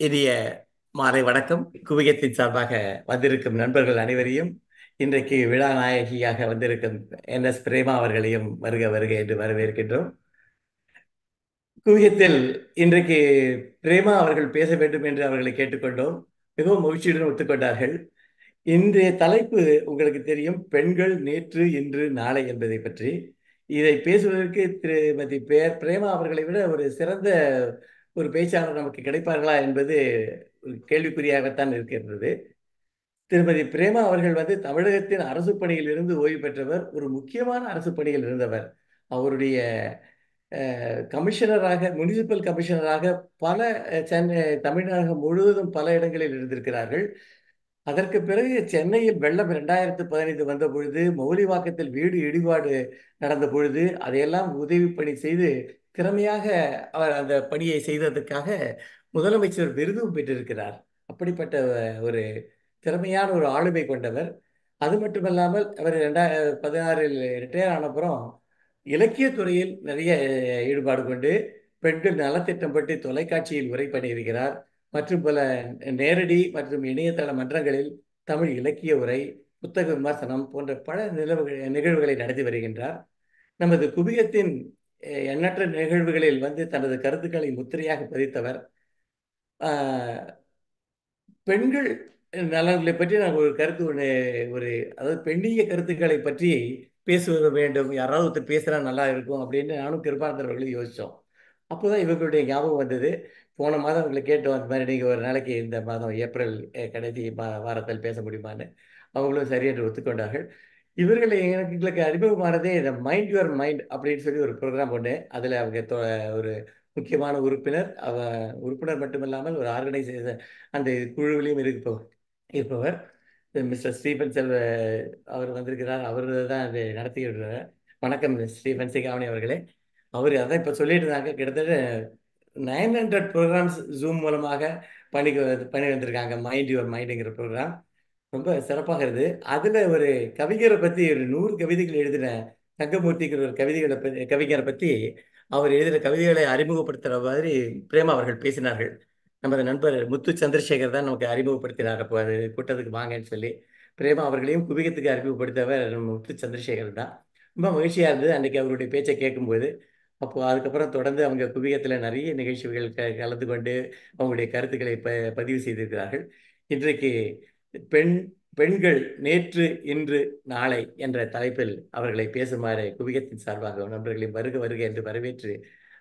இனிய மாலை வணக்கம். குவியத்தின் சார்பாக வந்திருக்கும் நண்பர்கள் அனைவரையும், இன்றைக்கு விழா நாயகியாக வந்திருக்கும் NS பிரேமா அவர்களையும் வருக வருக என்று வரவேற்கின்றோம். குவியத்தில் இன்றைக்கு பிரேமா அவர்கள் பேச வேண்டும் என்று அவர்களை கேட்டுக்கொண்டோம். மிகவும் மகிழ்ச்சியுடன் ஒத்துக்கொண்டார்கள். இன்றைய தலைப்பு உங்களுக்கு தெரியும், பெண்கள் நேற்று இன்று நாளை என்பதை பற்றி. இதை பேசுவதற்கு திருமதி பிரேமா அவர்களை விட ஒரு சிறந்த ஒரு பேச்சாளர் நமக்கு கிடைப்பார்களா என்பது ஒரு கேள்விக்குறியாகத்தான் இருக்கின்றது. திருமதி பிரேமா அவர்கள் தமிழகத்தின் அரசு பணியில் இருந்து ஓய்வு பெற்றவர். ஒரு முக்கியமான அரசு பணியில் இருந்தவர். அவருடைய கமிஷனராக, முனிசிபல் கமிஷனராக பல சென்னை தமிழகம் முழுவதும் பல இடங்களில் இருந்திருக்கிறார்கள். அதற்கு பிறகு சென்னையில் வெள்ளம் 2015 வந்த பொழுது, மௌலிவாக்கத்தில் வீடு இடிபாடு நடந்த பொழுது அதையெல்லாம் உதவி பணி செய்து திறமையாக அவர் அந்த பணியை செய்ததற்காக முதலமைச்சர் விருதும் பெற்றிருக்கிறார். அப்படிப்பட்ட ஒரு திறமையான ஒரு ஆளுமை கொண்டவர். அது மட்டுமல்லாமல் அவர் 2016 ரிட்டையர் ஆனப்புறம் இலக்கியத்துறையில் நிறைய ஈடுபாடு கொண்டு பெண்கள் நலத்திட்டம் பற்றி தொலைக்காட்சியில் உரை பண்ணியிருக்கிறார். மற்றும் பல நேரடி மற்றும் இணையதள மன்றங்களில் தமிழ் இலக்கிய உரை, புத்தக விமர்சனம் போன்ற பல நிகழ்வுகளை நடத்தி வருகின்றார். நமது குவியத்தின் எண்ணற்ற நிகழ்வுகளில் தனது கருத்துக்களை முத்திரையாக பதித்தவர். பெண்கள் நலன்களை பற்றி நாங்கள் ஒரு கருத்து ஒன்று, ஒரு அதாவது பெண்ணிய கருத்துக்களை பற்றி பேசுவது வேண்டும், யாராவது ஒருத்தர் பேசுனா நல்லா இருக்கும் அப்படின்னு நானும் கிருபானந்தர் அவர்களும் யோசித்தோம். அப்போதான் இவங்களுடைய ஞாபகம் வந்தது. போன மாதம் அவங்களை கேட்டோம், அந்த மாதிரி நீங்கள் ஒரு நாளைக்கு இந்த மாதம் ஏப்ரல் கடைசி வாரத்தில் பேச முடியுமான்னு. அவங்களும் சரி என்று ஒத்துக்கொண்டார்கள். இவர்களை எங்களுக்கு அறிமுகமானதே இந்த மைண்ட் யுவர் மைண்ட் அப்படின்னு சொல்லி ஒரு ப்ரோக்ராம் ஒன்று. அதில் அவங்க ஒரு முக்கியமான உறுப்பினர், உறுப்பினர் மட்டுமில்லாமல் ஒரு ஆர்கனைசேஷன் அந்த குழுவிலையும் இருப்பவர் மிஸ்டர் ஸ்டீபன் அவர் வந்திருக்கிறார். அவர் தான் அதை நடத்திக்கிட்டு. வணக்கம் ஸ்டீபன் சிகாமணி அவர்களே. அவர் அதான் இப்போ சொல்லிட்டு இருந்தாங்க, கிட்டத்தட்ட 900 ப்ரோக்ராம்ஸ் ஜூம் மூலமாக பண்ணி வந்திருக்காங்க. மைண்ட் யுவர் மைண்டுங்கிற ப்ரோக்ராம் ரொம்ப சிறப்பாக இருக்குது. அதில் ஒரு கவிஞரை பற்றி ஒரு 100 கவிதைகள் எழுதின தங்கமூர்த்திங்கிற ஒரு கவிஞரை பற்றி அவர் எழுதின கவிதைகளை அறிமுகப்படுத்துகிற மாதிரி பிரேமா அவர்கள் பேசினார்கள். நமது நண்பர் முத்து சந்திரசேகர் தான் நமக்கு அறிமுகப்படுத்தினார். அப்போ அது கூட்டத்துக்கு வாங்கன்னு சொல்லி பிரேமா அவர்களையும் குவியத்துக்கு அறிமுகப்படுத்தவர் நம்ம முத்து சந்திரசேகர் தான். ரொம்ப மகிழ்ச்சியாக இருந்தது அன்றைக்கி அவருடைய பேச்சை கேட்கும்போது. அப்போது அதுக்கப்புறம் தொடர்ந்து அவங்க குவியத்தில் நிறைய நிகழ்ச்சிகள் கலந்து கொண்டு அவங்களுடைய கருத்துக்களை பதிவு செய்திருக்கிறார்கள். இன்றைக்கு பெண் பெண்கள் நேற்று இன்று நாளை என்ற தலைப்பில் அவர்களை பேசுமாறு குவியத்தின் சார்பாக நண்பர்களின் வருக வருக என்று வரவேற்று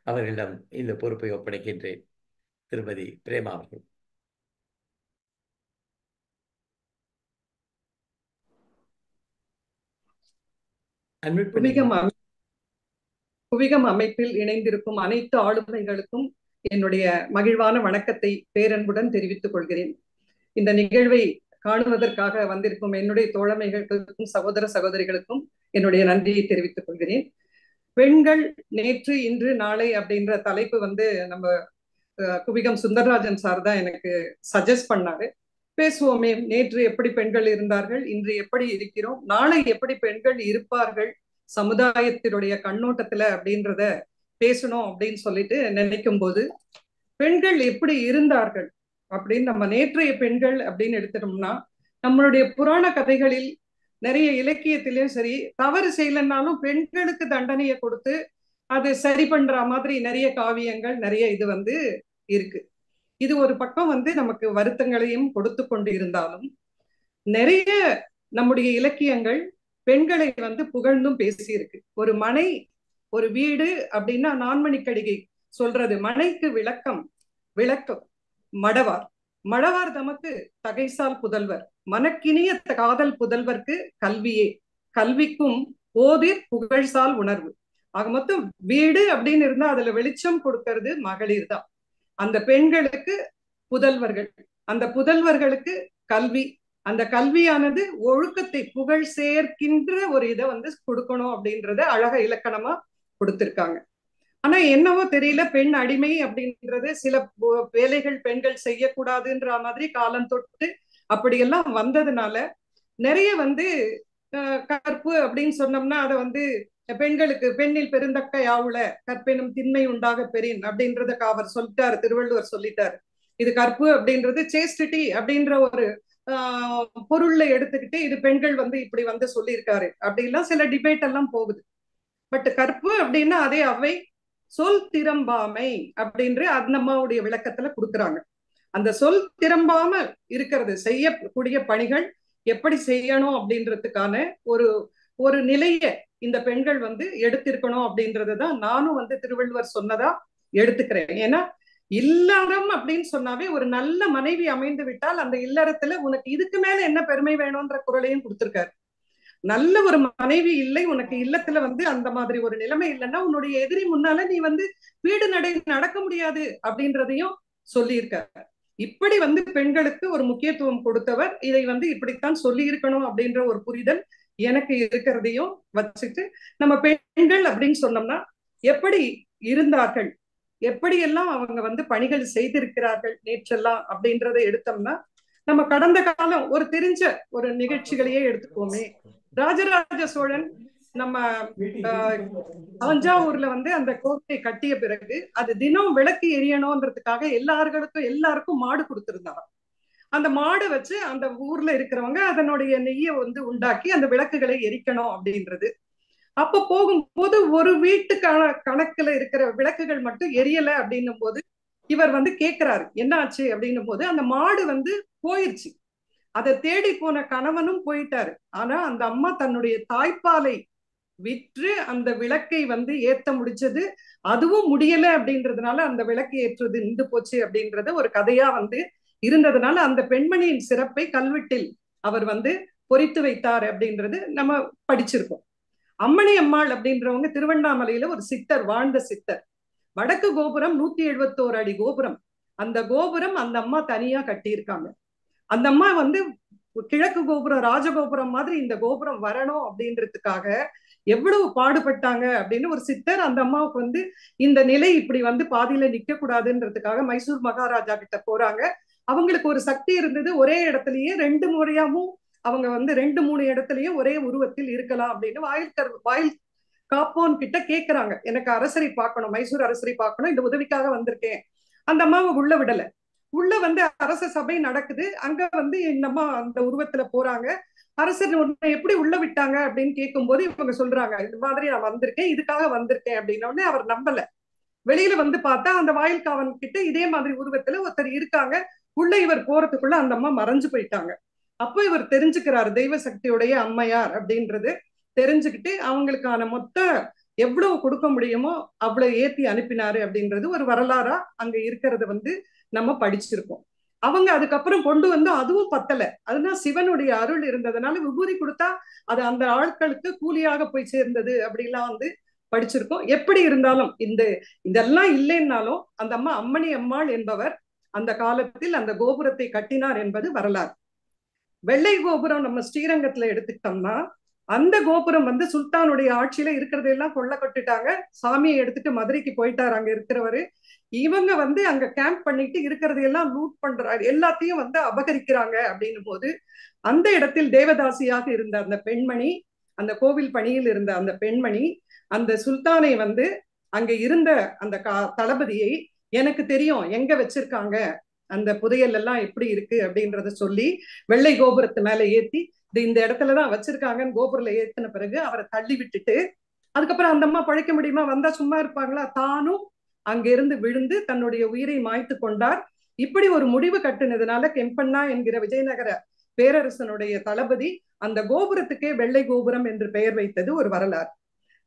அவர்களிடம் இந்த பொறுப்பை ஒப்படைக்கின்றேன். திருமதி பிரேமா அவர்கள். குவிகம் அமைப்பில் இணைந்திருக்கும் அனைத்து ஆளுமைகளுக்கும் என்னுடைய மகிழ்வான வணக்கத்தை பேரன்புடன் தெரிவித்துக் கொள்கிறேன். இந்த நிகழ்வை காணுவதற்காக வந்திருக்கும் என்னுடைய தோழமைகளுக்கும் சகோதர சகோதரிகளுக்கும் என்னுடைய நன்றியை தெரிவித்துக் கொள்கிறேன். பெண்கள் நேற்று இன்று நாளை அப்படின்ற தலைப்பு நம்ம குவிகம் சுந்தரராஜன் சார் தான் எனக்கு சஜஸ்ட் பண்ணாரு. பேசுவோமே, நேற்று எப்படி பெண்கள் இருந்தார்கள், இன்று எப்படி இருக்கிறோம், நாளை எப்படி பெண்கள் இருப்பார்கள் சமுதாயத்தினுடைய கண்ணோட்டத்துல அப்படின்றத பேசணும் அப்படின்னு சொல்லிட்டு நினைக்கும் போது, பெண்கள் எப்படி இருந்தார்கள் அப்படின்னு நம்ம நேற்றைய பெண்கள் அப்படின்னு எடுத்துட்டோம்னா, நம்மளுடைய புராண கதைகளில் நிறைய இலக்கியத்திலயும் சரி, தவறு செய்யலன்னாலும் பெண்களுக்கு தண்டனையை கொடுத்து அது சரி பண்ற மாதிரி நிறைய காவியங்கள் நிறைய இது இருக்கு. இது ஒரு பக்கம் நமக்கு வருத்தங்களையும் கொடுத்து கொண்டு இருந்தாலும், நிறைய நம்முடைய இலக்கியங்கள் பெண்களை புகழ்ந்தும் பேசியிருக்கு. ஒரு மனை, ஒரு வீடு அப்படின்னா நான்மணிக்கடிகை சொல்றது, மனைக்கு விளக்கம் மடவார். மடவார் தமக்கு தகைசால் புதல்வர், மனக்கினிய காதல் புதல்வர்க்கு கல்வியே, கல்விக்கும் ஓதிர் புகழ்சால் உணர்வு. ஆக மொத்தம் வீடு அப்படின்னு இருந்தா அதுல வெளிச்சம் கொடுக்கறது மகளிர் தான். அந்த பெண்களுக்கு புதல்வர்கள், அந்த புதல்வர்களுக்கு கல்வி, அந்த கல்வியானது ஒழுக்கத்தை புகழ் சேர்க்கின்ற ஒரு இதை கொடுக்கணும் அப்படின்றத அழக இலக்கணமா கொடுத்திருக்காங்க. ஆனா என்னவோ தெரியல, பெண் அடிமை அப்படின்றது சில வேலைகள் பெண்கள் செய்யக்கூடாதுன்ற மாதிரி காலம் தொட்டு அப்படியெல்லாம் வந்ததுனால நிறைய கற்பு அப்படின்னு சொன்னோம்னா அதை பெண்களுக்கு பெண்ணில் பெருந்தக்க யாவுல கற்பெனும் திண்மை உண்டாக பெறின் அப்படின்றத அவர் சொல்லிட்டாரு, திருவள்ளுவர் சொல்லிட்டாரு. இது கற்பு அப்படின்றது சேஸ்டிட்டி அப்படின்ற ஒரு பொருள்ல எடுத்துக்கிட்டு இது பெண்கள் வந்து இப்படி வந்து சொல்லியிருக்காரு அப்படிலாம் சில டிபேட் எல்லாம் போகுது. பட் கற்பு அப்படின்னா அதே அவை சொல் திறம்பாமை அப்படின்ற அந்த அம்மாவுடைய விளக்கத்துல கொடுக்குறாங்க. அந்த சொல் திறம்பாம இருக்கிறது, செய்யக்கூடிய பணிகள் எப்படி செய்யணும் அப்படின்றதுக்கான ஒரு ஒரு நிலைய இந்த பெண்கள் வந்து எடுத்திருக்கணும் அப்படின்றதுதான் நானும் வந்து திருவள்ளுவர் சொன்னதா எடுத்துக்கிறேன். ஏன்னா இல்லறம் அப்படின்னு சொன்னாவே ஒரு நல்ல மனைவி அமைந்து விட்டால் அந்த இல்லறத்துல உனக்கு இதுக்கு மேல என்ன பெருமை வேணும்ன்ற குரலையும் கொடுத்திருக்காரு. நல்ல ஒரு மனைவி இல்லை உனக்கு இல்லத்துல வந்து அந்த மாதிரி ஒரு நிலைமை இல்லைன்னா உன்னுடைய எதிரி முன்னால நீ வந்து வீடு நடக்க முடியாது அப்படின்றதையும் சொல்லியிருக்காரு. இப்படி வந்து பெண்களுக்கு ஒரு முக்கியத்துவம் கொடுத்தவர் இதை வந்து இப்படித்தான் சொல்லி இருக்கணும் அப்படின்ற ஒரு புரிதல் எனக்கு இருக்கிறதையும் வச்சுட்டு நம்ம பெண்கள் அப்படின்னு சொன்னோம்னா எப்படி இருந்தார்கள், எப்படியெல்லாம் அவங்க வந்து பணிகள் செய்திருக்கிறார்கள் நேற்றெல்லாம் அப்படின்றத எடுத்தோம்னா நம்ம கடந்த காலம் ஒரு தெரிஞ்ச ஒரு நிகழ்ச்சிகளையே எடுத்துக்கோமே. ராஜராஜ சோழன் நம்ம தஞ்சாவூர்ல வந்து அந்த கோட்டை கட்டிய பிறகு அது தினம் விளக்கு எரியணும்ன்றதுக்காக எல்லாருக்கும் மாடு கொடுத்திருந்தாராம். அந்த மாடு வச்சு அந்த ஊர்ல இருக்கிறவங்க அதனுடைய நெய்யை வந்து உண்டாக்கி அந்த விளக்குகளை எரிக்கணும் அப்படின்றது. அப்ப போகும்போது ஒரு வீட்டு கணக்குல இருக்கிற விளக்குகள் மட்டும் எரியல அப்படின்னும் போது இவர் வந்து கேட்கிறாரு என்ன ஆச்சு அப்படின்னும் போது அந்த மாடு வந்து போயிருச்சு. அதை தேடி போன கணவனும் போயிட்டாரு. ஆனா அந்த அம்மா தன்னுடைய தாய்ப்பாலை விற்று அந்த விளக்கை வந்து ஏத்த முடிச்சது, அதுவும் முடியல அப்படின்றதுனால அந்த விளக்கு ஏற்றுவது நின்று போச்சு அப்படின்றத ஒரு கதையா வந்து இருந்ததுனால அந்த பெண்மணியின் சிறப்பை கல்வெட்டில் அவர் வந்து பொறித்து வைத்தார் அப்படின்றது நம்ம படிச்சிருக்கோம். அம்மணி அம்மாள் அப்படின்றவங்க திருவண்ணாமலையில ஒரு சித்தர், வாழ்ந்த சித்தர். வடக்கு கோபுரம் 171 அடி கோபுரம். அந்த கோபுரம் அந்த அம்மா தனியா கட்டியிருக்காங்க. அந்த அம்மா வந்து கிழக்கு கோபுரம் ராஜகோபுரம் மாதிரி இந்த கோபுரம் வரணும் அப்படின்றதுக்காக எவ்வளவு பாடுபட்டாங்க அப்படின்னு ஒரு சித்தர் அந்த அம்மாவுக்கு வந்து இந்த நிலை இப்படி வந்து பாதியில நிக்க கூடாதுன்றதுக்காக மைசூர் மகாராஜா கிட்ட போறாங்க. அவங்களுக்கு ஒரு சக்தி இருந்தது, ஒரே இடத்துலயே 2 முறையாவும் அவங்க வந்து 2-3 இடத்துலயும் ஒரே உருவத்தில் இருக்கலாம் அப்படின்னு வாயில் காப்போன் கிட்ட கேட்கிறாங்க. எனக்கு அரசரை பார்க்கணும், மைசூர் அரசரை பார்க்கணும், இந்த உதவிக்காக வந்திருக்கேன். அந்த அம்மாவை உள்ள விடல. உள்ள வந்து அரச சபை நடக்குது. அங்க வந்து இந்த அம்மா அந்த உருவத்துல போறாங்க. அரசர் உன்னை எப்படி உள்ள விட்டாங்க அப்படின்னு கேட்கும்போது இவங்க சொல்றாங்க இந்த மாதிரி நான் வந்திருக்கேன், இதுக்காக வந்திருக்கேன் அப்படின்னோடனே அவர் நம்பல. வெளியில வந்து பார்த்தா அந்த வாயில் காவன் கிட்ட இதே மாதிரி உருவத்துல ஒருத்தர் இருக்காங்க. உள்ள இவர் போறதுக்குள்ள அந்த அம்மா மறைஞ்சு போயிட்டாங்க. அப்போ இவர் தெரிஞ்சுக்கிறாரு தெய்வ சக்தியுடைய அம்மையார் அப்படின்றது. தெரிஞ்சுக்கிட்டு அவங்களுக்கான மொத்த எவ்வளவு கொடுக்க முடியுமோ அவ்வளவு ஏத்தி அனுப்பினாரு அப்படின்றது ஒரு வரலாறா அங்க இருக்கிறத வந்து நம்ம படிச்சிருக்கோம். அவங்க அதுக்கப்புறம் கொண்டு வந்து அதுவும் பத்தல. அதுதான் சிவனுடைய அருள் இருந்ததுனால விபூதி கொடுத்தா அது அந்த ஆட்களுக்கு கூலியாக போய் சேர்ந்தது அப்படிலாம் வந்து படிச்சிருக்கோம். எப்படி இருந்தாலும் இதெல்லாம் இல்லைன்னாலும் அந்த அம்மா அம்மணி அம்மாள் என்பவர் அந்த காலத்தில் அந்த கோபுரத்தை கட்டினார் என்பது வரலாறு. வெள்ளை கோபுரம் நம்ம ஸ்ரீரங்கத்துல எடுத்துக்கிட்டோம்னா அந்த கோபுரம் வந்து சுல்தானுடைய ஆட்சியில இருக்கிறதெல்லாம் கொள்ள கொட்டுட்டாங்க. சாமியை எடுத்துட்டு மதுரைக்கு போயிட்டாரு அங்க இருக்கிறவரு. இவங்க வந்து அங்க கேம்ப் பண்ணிட்டு இருக்கிறதையெல்லாம் லூட் பண்றாரு, எல்லாத்தையும் வந்து அபகரிக்கிறாங்க அப்படின்னும் போது அந்த இடத்தில் தேவதாசியாக இருந்த அந்த பெண்மணி, அந்த கோவில் பணியில் இருந்த அந்த பெண்மணி அந்த சுல்தானை வந்து அங்க இருந்த அந்த தளபதியை எனக்கு தெரியும் எங்க வச்சிருக்காங்க, அந்த புதையல் எல்லாம் எப்படி இருக்கு அப்படின்றத சொல்லி வெள்ளை கோபுரத்து மேல ஏத்தி இந்த இடத்துலதான் வச்சிருக்காங்கன்னு கோபுரில ஏத்தின பிறகு அவரை தள்ளி விட்டுட்டு அதுக்கப்புறம் அந்த அம்மா பழைக்க முடியுமா, வந்தா சும்மா இருப்பாங்களா, தானும் அங்கிருந்து விழுந்து தன்னுடைய உயிரை மாய்த்து கொண்டார். இப்படி ஒரு முடிவு கட்டுனதுனால கெம்பண்ணா என்கிற விஜயநகர பேரரசனுடைய தளபதி அந்த கோபுரத்துக்கே வெள்ளை கோபுரம் என்று பெயர் வைத்தது ஒரு வரலாறு.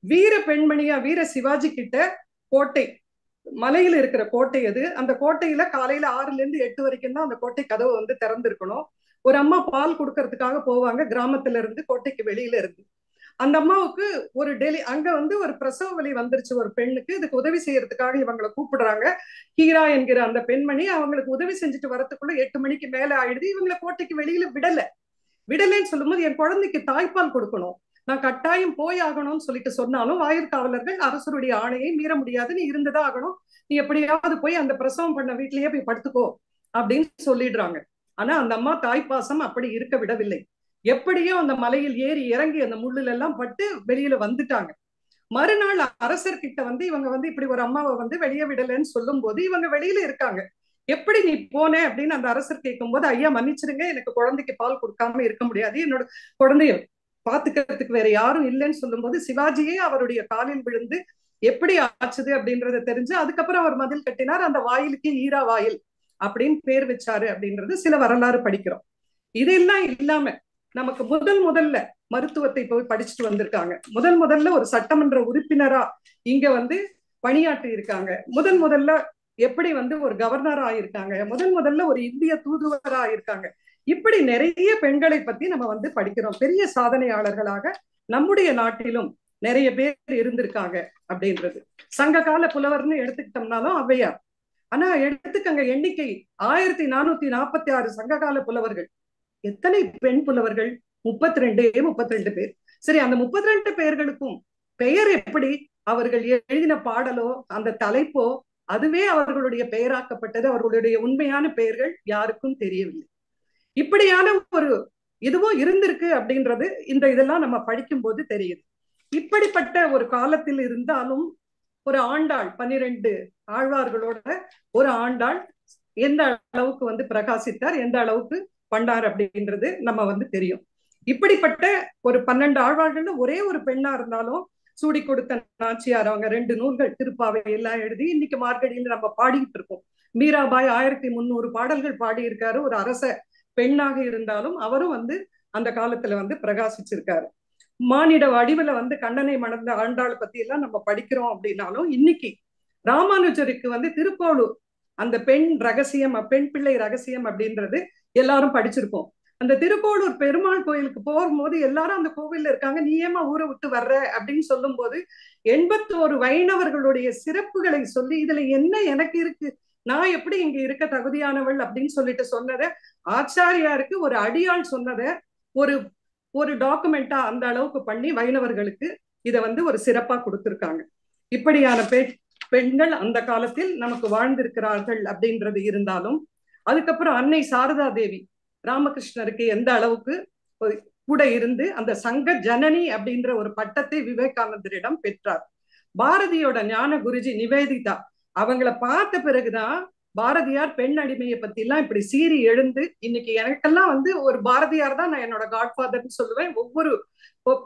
வீர பெண்மணியா வீர சிவாஜி கிட்ட கோட்டை, மலையில இருக்கிற கோட்டை அது. அந்த கோட்டையில காலையில 6ல இருந்து 8 வரைக்கும் தான் அந்த கோட்டை கதவு வந்து திறந்திருக்கணும். ஒரு அம்மா பால் கொடுக்கறதுக்காக போவாங்க கிராமத்துல இருந்து, கோட்டைக்கு வெளியில இருந்து. அந்த அம்மாவுக்கு ஒரு அங்க வந்து ஒரு பிரசவ வலி வந்துருச்சு ஒரு பெண்ணுக்கு. இதுக்கு உதவி செய்யறதுக்காக இவங்களை கூப்பிடுறாங்க. ஹீரா என்கிற அந்த பெண்மணி அவங்களுக்கு உதவி செஞ்சுட்டு வரதுக்குள்ள 8 மணிக்கு மேல ஆயிடுது. இவங்களை கோட்டைக்கு வெளியில விடலைன்னு சொல்லும்போது என் குழந்தைக்கு தாய்ப்பால் கொடுக்கணும், நான் கட்டாயம் போய் ஆகணும்னு சொல்லிட்டு சொன்னாலும் வாயிற்காவலர்கள் அரசருடைய ஆணையை மீற முடியாது, நீ இருந்துதான் ஆகணும், நீ எப்படியாவது போய் அந்த பிரசவம் பண்ண வீட்லயே போய் படுத்துக்கோ அப்படின்னு சொல்லிடுறாங்க. ஆனா அந்த அம்மா தாய்ப்பாசம் அப்படி இருக்க விடவில்லை. எப்படியோ அந்த மலையில் ஏறி இறங்கி அந்த முள்ளுல எல்லாம் பட்டு வெளியில வந்துட்டாங்க. மறுநாள் அரசர்கிட்ட வந்து இவங்க வந்து இப்படி ஒரு அம்மாவை வந்து வெளியே விடலைன்னு சொல்லும் போது இவங்க வெளியில இருக்காங்க. எப்படி நீ போன அப்படின்னு அந்த அரசர் கேட்கும்போது, ஐயா மன்னிச்சிடுங்க, எனக்கு குழந்தைக்கு பால் கொடுக்காம இருக்க முடியாது, என்னோட குழந்தைய பாத்துக்கிறதுக்கு வேற யாரும் இல்லைன்னு சொல்லும்போது சிவாஜியே அவருடைய காலில் விழுந்து எப்படி ஆச்சுது அப்படின்றத தெரிஞ்சு அதுக்கப்புறம் அவர் மதில் கட்டினார். அந்த வாயிலுக்கு ஈரா வாயில் அப்படின்னு பேர் வச்சாரு அப்படின்றது சில வரலாறு படிக்கிறோம். இதெல்லாம் இல்லாம நமக்கு முதல்ல மருத்துவத்தை போய் படிச்சுட்டு வந்திருக்காங்க. முதல்ல ஒரு சட்டமன்ற உறுப்பினரா இங்க வந்து பணியாற்றி இருக்காங்க. முதல்ல எப்படி வந்து ஒரு கவர்னரா இருக்காங்க. முதல்ல ஒரு இந்திய தூதுவரா இருக்காங்க. இப்படி நிறைய பெண்களை பத்தி நம்ம வந்து படிக்கிறோம். பெரிய சாதனையாளர்களாக நம்முடைய நாட்டிலும் நிறைய பேர் இருந்திருக்காங்க அப்படின்றது. சங்க கால புலவர்னு எடுத்துக்கிட்டோம்னாலும் ஔவையார். ஆனா எடுத்துக்கங்க எண்ணிக்கை 1446 சங்ககால புலவர்கள். எத்தனை பெண் புலவர்கள்? 32 பேர். சரி, அந்த 32 பேர்களுக்கும் பெயர் எப்படி? அவர்கள் எழுதின பாடலோ அந்த தலைப்போ அதுவே அவர்களுடைய பெயராக்கப்பட்டது. அவர்களுடைய உண்மையான பெயர்கள் யாருக்கும் தெரியவில்லை. இப்படியான ஒரு இதுவும் இருந்திருக்கு அப்படின்றது இந்த இதெல்லாம் நம்ம படிக்கும் போது தெரியுது. இப்படிப்பட்ட ஒரு காலத்தில் இருந்தாலும் ஒரு ஆண்டாள், 12 ஆழ்வார்களோட ஒரு ஆண்டாள் எந்த அளவுக்கு வந்து பிரகாசித்தார், எந்த அளவுக்கு பண்ணார் அப்படின்றது நம்ம வந்து தெரியும். இப்படிப்பட்ட ஒரு 12 ஆழ்வார்கள்ல ஒரே ஒரு பெண்ணா இருந்தாலும் சூடி கொடுத்த நாச்சியார் அவங்க 2 நூல்கள் திருப்பாவை எல்லாம் எழுதி இன்னைக்கு மார்கழியில் நம்ம பாடிட்டு இருக்கோம். மீராபாய் 1300 பாடல்கள் பாடியிருக்காரு. ஒரு அரச பெண்ணாக இருந்தாலும் அவரும் வந்து அந்த காலத்துல வந்து பிரகாசிச்சிருக்காரு. மானிட வடிவுல வந்து கண்ணனை மணந்த ஆண்டாள் பத்தி எல்லாம் நம்ம படிக்கிறோம் அப்படின்னாலும் இன்னைக்கு ராமானுஜருக்கு வந்து திருக்கோளூர் அந்த பெண் ரகசியம், பெண் பிள்ளை ரகசியம் அப்படின்றது எல்லாரும் படிச்சிருக்கோம். அந்த திருக்கோளூர் பெருமாள் கோயிலுக்கு போகும்போது எல்லாரும் அந்த கோவில்ல இருக்காங்க, நீ ஏமா ஊரை விட்டு வர்ற அப்படின்னு சொல்லும் போது 81 வைணவர்களுடைய சிறப்புகளை சொல்லி இதுல என்ன எனக்கு இருக்கு, நான் எப்படி இங்க இருக்க தகுதியானவள் அப்படின்னு சொல்லிட்டு சொன்னதை ஆச்சாரியாருக்கு ஒரு அடியாள் சொன்னதை ஒரு ஒரு டாக்குமெண்டா அந்த அளவுக்கு பண்ணி வைணவர்களுக்கு இதை வந்து ஒரு சிறப்பா கொடுத்திருக்காங்க. இப்படியான பெண்கள் அந்த காலத்தில் நமக்கு வாழ்ந்திருக்கிறார்கள் அப்படின்றது இருந்தாலும் அதுக்கப்புறம் அன்னை சாரதா தேவி ராமகிருஷ்ணருக்கு எந்த அளவுக்கு கூட இருந்து அந்த சங்க ஜனனி அப்படின்ற ஒரு பட்டத்தை விவேகானந்தரிடம் பெற்றார். பாரதியோட ஞான குருஜி நிவேதிதா அவங்கள பார்த்த பிறகுதான் பாரதியார் பெண் அடிமையை பத்தி எல்லாம் இப்படி சீறி எழுந்து இன்னைக்கு எனக்கெல்லாம் வந்து ஒரு பாரதியார் தான் நான் என்னோட காட்ஃபாதர்னு சொல்லுவேன். ஒவ்வொரு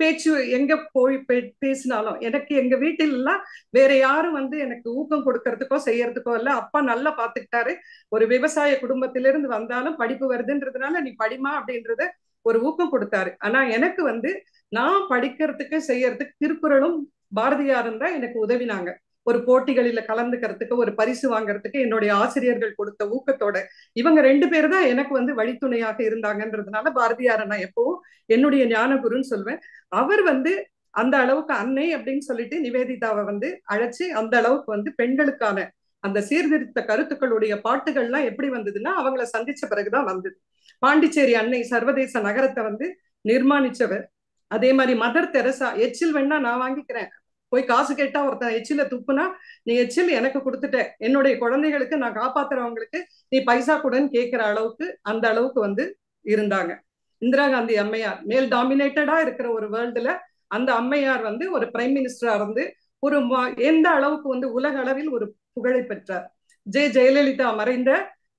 பேச்சு எங்க போய் பேசினாலும் எனக்கு எங்க வீட்டில் எல்லாம் வேற யாரும் வந்து எனக்கு ஊக்கம் கொடுக்கறதுக்கோ செய்யறதுக்கோ இல்ல. அப்பா நல்லா பாத்துக்கிட்டாரு. ஒரு விவசாய குடும்பத்திலிருந்து வந்தாலும் படிப்பு வருதுன்றதுனால நீ படிமா அப்படின்றத ஒரு ஊக்கம் கொடுத்தாரு. ஆனா எனக்கு வந்து நான் படிக்கிறதுக்கு செய்யறதுக்கு திருக்குறளும் பாரதியாரும் தான் எனக்கு உதவினாங்க. ஒரு போட்டிகளில கலந்துக்கிறதுக்கு, ஒரு பரிசு வாங்கறதுக்கு என்னுடைய ஆசிரியர்கள் கொடுத்த ஊக்கத்தோட இவங்க 2 பேர் தான் எனக்கு வந்து வழித்துணையாக இருந்தாங்கன்றதுனால பாரதியாரை நான் எப்பவும் என்னுடைய ஞான குருன்னு சொல்வேன். அவர் வந்து அந்த அளவுக்கு அன்னை அப்படின்னு சொல்லிட்டு நிவேதிதாவை வந்து அழைச்சு அந்த அளவுக்கு வந்து பெண்களுக்கான அந்த சீர்திருத்த கருத்துக்களுடைய பாட்டுகள்லாம் எப்படி வந்ததுன்னா அவங்கள சந்திச்ச பிறகுதான் வந்தது. பாண்டிச்சேரி அன்னை சர்வதேச நகரத்தை வந்து நிர்மாணிச்சவர். அதே மாதிரி மதர் தெரசா எச்சில் வேணா நான் வாங்கிக்கிறேன், போய் காசு கேட்டா ஒருத்தன் எச்சில துப்புனா நீ எச்சில் எனக்கு கொடுத்துட்ட, என்னுடைய குழந்தைகளுக்கு நான் காப்பாத்துறவங்களுக்கு நீ பைசா கூடன்னு கேட்கிற அளவுக்கு அந்த அளவுக்கு வந்து இருந்தாங்க. இந்திரா காந்தி அம்மையார் மேல் டாமினேட்டடா இருக்கிற ஒரு வேர்ல்டுல அந்த அம்மையார் வந்து ஒரு பிரைம் மினிஸ்டரா இருந்து ஒரு எந்த அளவுக்கு வந்து உலக அளவில் ஒரு புகழை பெற்றார். ஜெயலலிதா மறைந்த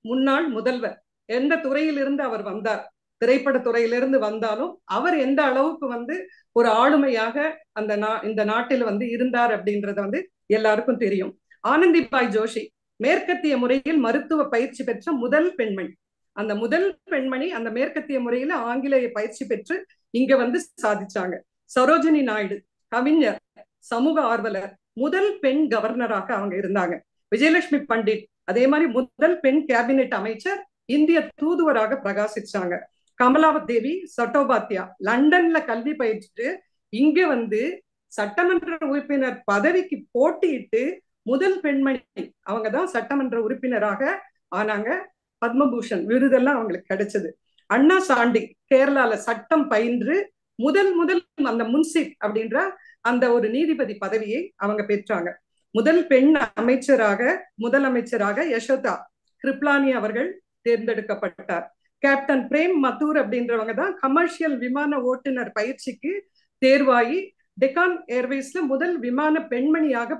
முன்னாள் முதல்வர் எந்த துறையிலிருந்து அவர் வந்தார், திரைப்பட துறையிலிருந்து வந்தாலும் அவர் எந்த அளவுக்கு வந்து ஒரு ஆளுமையாக அந்த இந்த நாட்டில் வந்து இருந்தார் அப்படின்றத வந்து எல்லாருக்கும் தெரியும். ஆனந்திபாய் ஜோஷி மேற்கத்திய முறையில் மருத்துவ பயிற்சி பெற்ற முதல் பெண்மணி. அந்த முதல் பெண்மணி அந்த மேற்கத்திய முறையில ஆங்கிலேய பயிற்சி பெற்று இங்க வந்து சாதிச்சாங்க. சரோஜினி நாயுடு கவிஞர், சமூக ஆர்வலர், முதல் பெண் கவர்னராக அவங்க இருந்தாங்க. விஜயலட்சுமி பண்டிட் அதே மாதிரி முதல் பெண் கேபினெட் அமைச்சர், இந்திய தூதுவராக பிரகாசிச்சாங்க. கமலாவத் தேவி சட்டோபாத்யா லண்டன்ல கல்வி பயிற்சிட்டு இங்க வந்து சட்டமன்ற உறுப்பினர் பதவிக்கு போட்டியிட்டு முதல் பெண்மணி அவங்கதான் சட்டமன்ற உறுப்பினராக ஆனாங்க. பத்மபூஷன் விருதெல்லாம் அவங்களுக்கு கிடைச்சது. அண்ணா சாண்டி கேரளால சட்டம் பயின்று முதல் அந்த முன்சிப் அப்படின்ற அந்த ஒரு நீதிபதி பதவியை அவங்க பெற்றாங்க. முதல் பெண் அமைச்சராக முதலமைச்சராக யசோதா கிருப்லானி அவர்கள் தேர்ந்தெடுக்கப்பட்டார். கேப்டன் பிரேம் மத்தூர் அப்படின்றவங்க தான் கமர்ஷியல் விமான ஓட்டுநர் பயிற்சிக்கு தேர்வாகி டெக்கான் ஏர்வேஸ்ல முதல் விமான பெண்மணியாக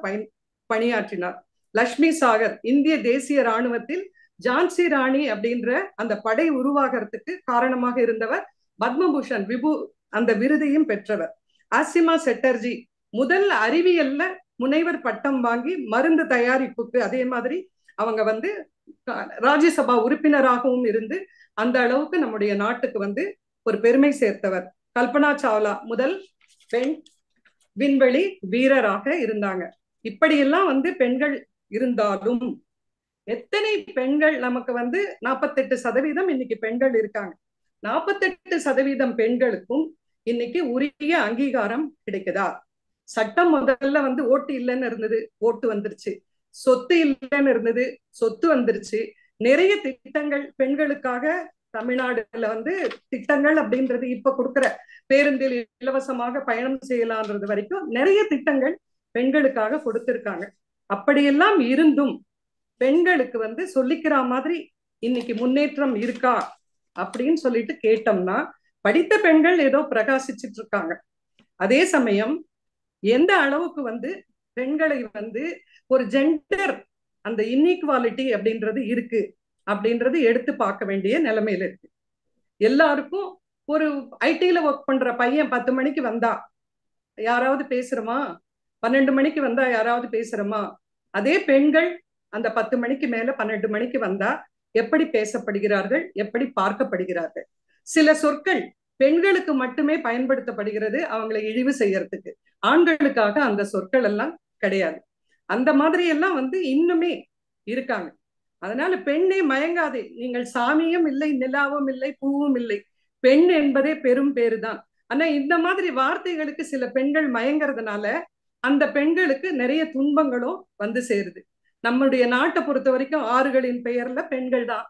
பணியாற்றினார். லட்சுமி சாகர் இந்திய தேசிய ராணுவத்தில் ஜான்சி ராணி அப்படின்ற அந்த படை உருவாகிறதுக்கு காரணமாக இருந்தவர். பத்மபூஷன் விபு அந்த விருதையும் பெற்றவர். ஆசிமா செட்டர்ஜி முதல் அறிவியல்ல முனைவர் பட்டம் வாங்கி மருந்து தயாரிப்புக்கு அதே மாதிரி அவங்க வந்து ராஜ்யசபா உறுப்பினராகவும் இருந்து அந்த அளவுக்கு நம்முடைய நாட்டுக்கு வந்து ஒரு பெருமை சேர்த்தவர். கல்பனா சாவ்லா முதல் பெண் விண்வெளி வீரராக இருந்தாங்க. இப்படியெல்லாம் வந்து பெண்கள் இருந்தாலும் எத்தனை பெண்கள் நமக்கு வந்து 48% இன்னைக்கு பெண்கள் இருக்காங்க. 48% பெண்களுக்கும் இன்னைக்கு உரிய அங்கீகாரம் கிடைக்குதா? சட்டம் முதல்ல வந்து ஓட்டு இல்லைன்னு இருந்தது, ஓட்டு வந்துருச்சு. சொத்து இல்லைன்னு இருந்தது, சொத்து வந்துருச்சு. நிறைய திட்டங்கள் பெண்களுக்காக தமிழ்நாடுல வந்து திட்டங்கள் அப்படின்றது இப்ப கொடுக்குற பேருந்தில் இலவசமாக பயணம் செய்யலான்றது வரைக்கும் நிறைய திட்டங்கள் பெண்களுக்காக கொடுத்திருக்காங்க. அப்படியெல்லாம் இருந்தும் பெண்களுக்கு வந்து சொல்லிக்கிற மாதிரி இன்னைக்கு முன்னேற்றம் இருக்கா அப்படின்னு சொல்லிட்டு கேட்டோம்னா, படித்த பெண்கள் ஏதோ பிரகாசிச்சுட்டு இருக்காங்க. அதே சமயம் எந்த அளவுக்கு வந்து பெண்களை வந்து ஒரு ஜெண்டர் அந்த இன்இக்வாலிட்டி அப்படின்றது இருக்கு அப்படின்றது எடுத்து பார்க்க வேண்டிய நிலைமையில இருக்கு. எல்லாருக்கும் ஒரு ஐடில ஒர்க் பண்ற பையன் 10 மணிக்கு வந்தா யாராவது பேசுறோமா? 12 மணிக்கு வந்தா யாராவது பேசுறோமா? அதே பெண்கள் அந்த 10 மணிக்கு மேல 12 மணிக்கு வந்தா எப்படி பேசப்படுகிறார்கள், எப்படி பார்க்கப்படுகிறார்கள்? சில சொற்கள் பெண்களுக்கு மட்டுமே பயன்படுத்தப்படுகிறது அவங்களை இழிவு செய்யறதுக்கு. ஆண்களுக்காக அந்த சொற்கள் எல்லாம் கிடையாது. அந்த மாதிரி எல்லாம் வந்து இன்னுமே இருக்காங்க. அதனால பெண்ணே மயங்காதே, நீங்கள் சாமியும் இல்லை, நிலாவும் இல்லை, பூவும் இல்லை, பெண் என்பதே பெரும் பேருதான். ஆனா இந்த மாதிரி வார்த்தைகளுக்கு சில பெண்கள் மயங்கிறதுனால அந்த பெண்களுக்கு நிறைய துன்பங்களும் வந்து சேருது. நம்முடைய நாட்டை பொறுத்த வரைக்கும் ஆறுகளின் பெயர்ல பெண்கள் தான்,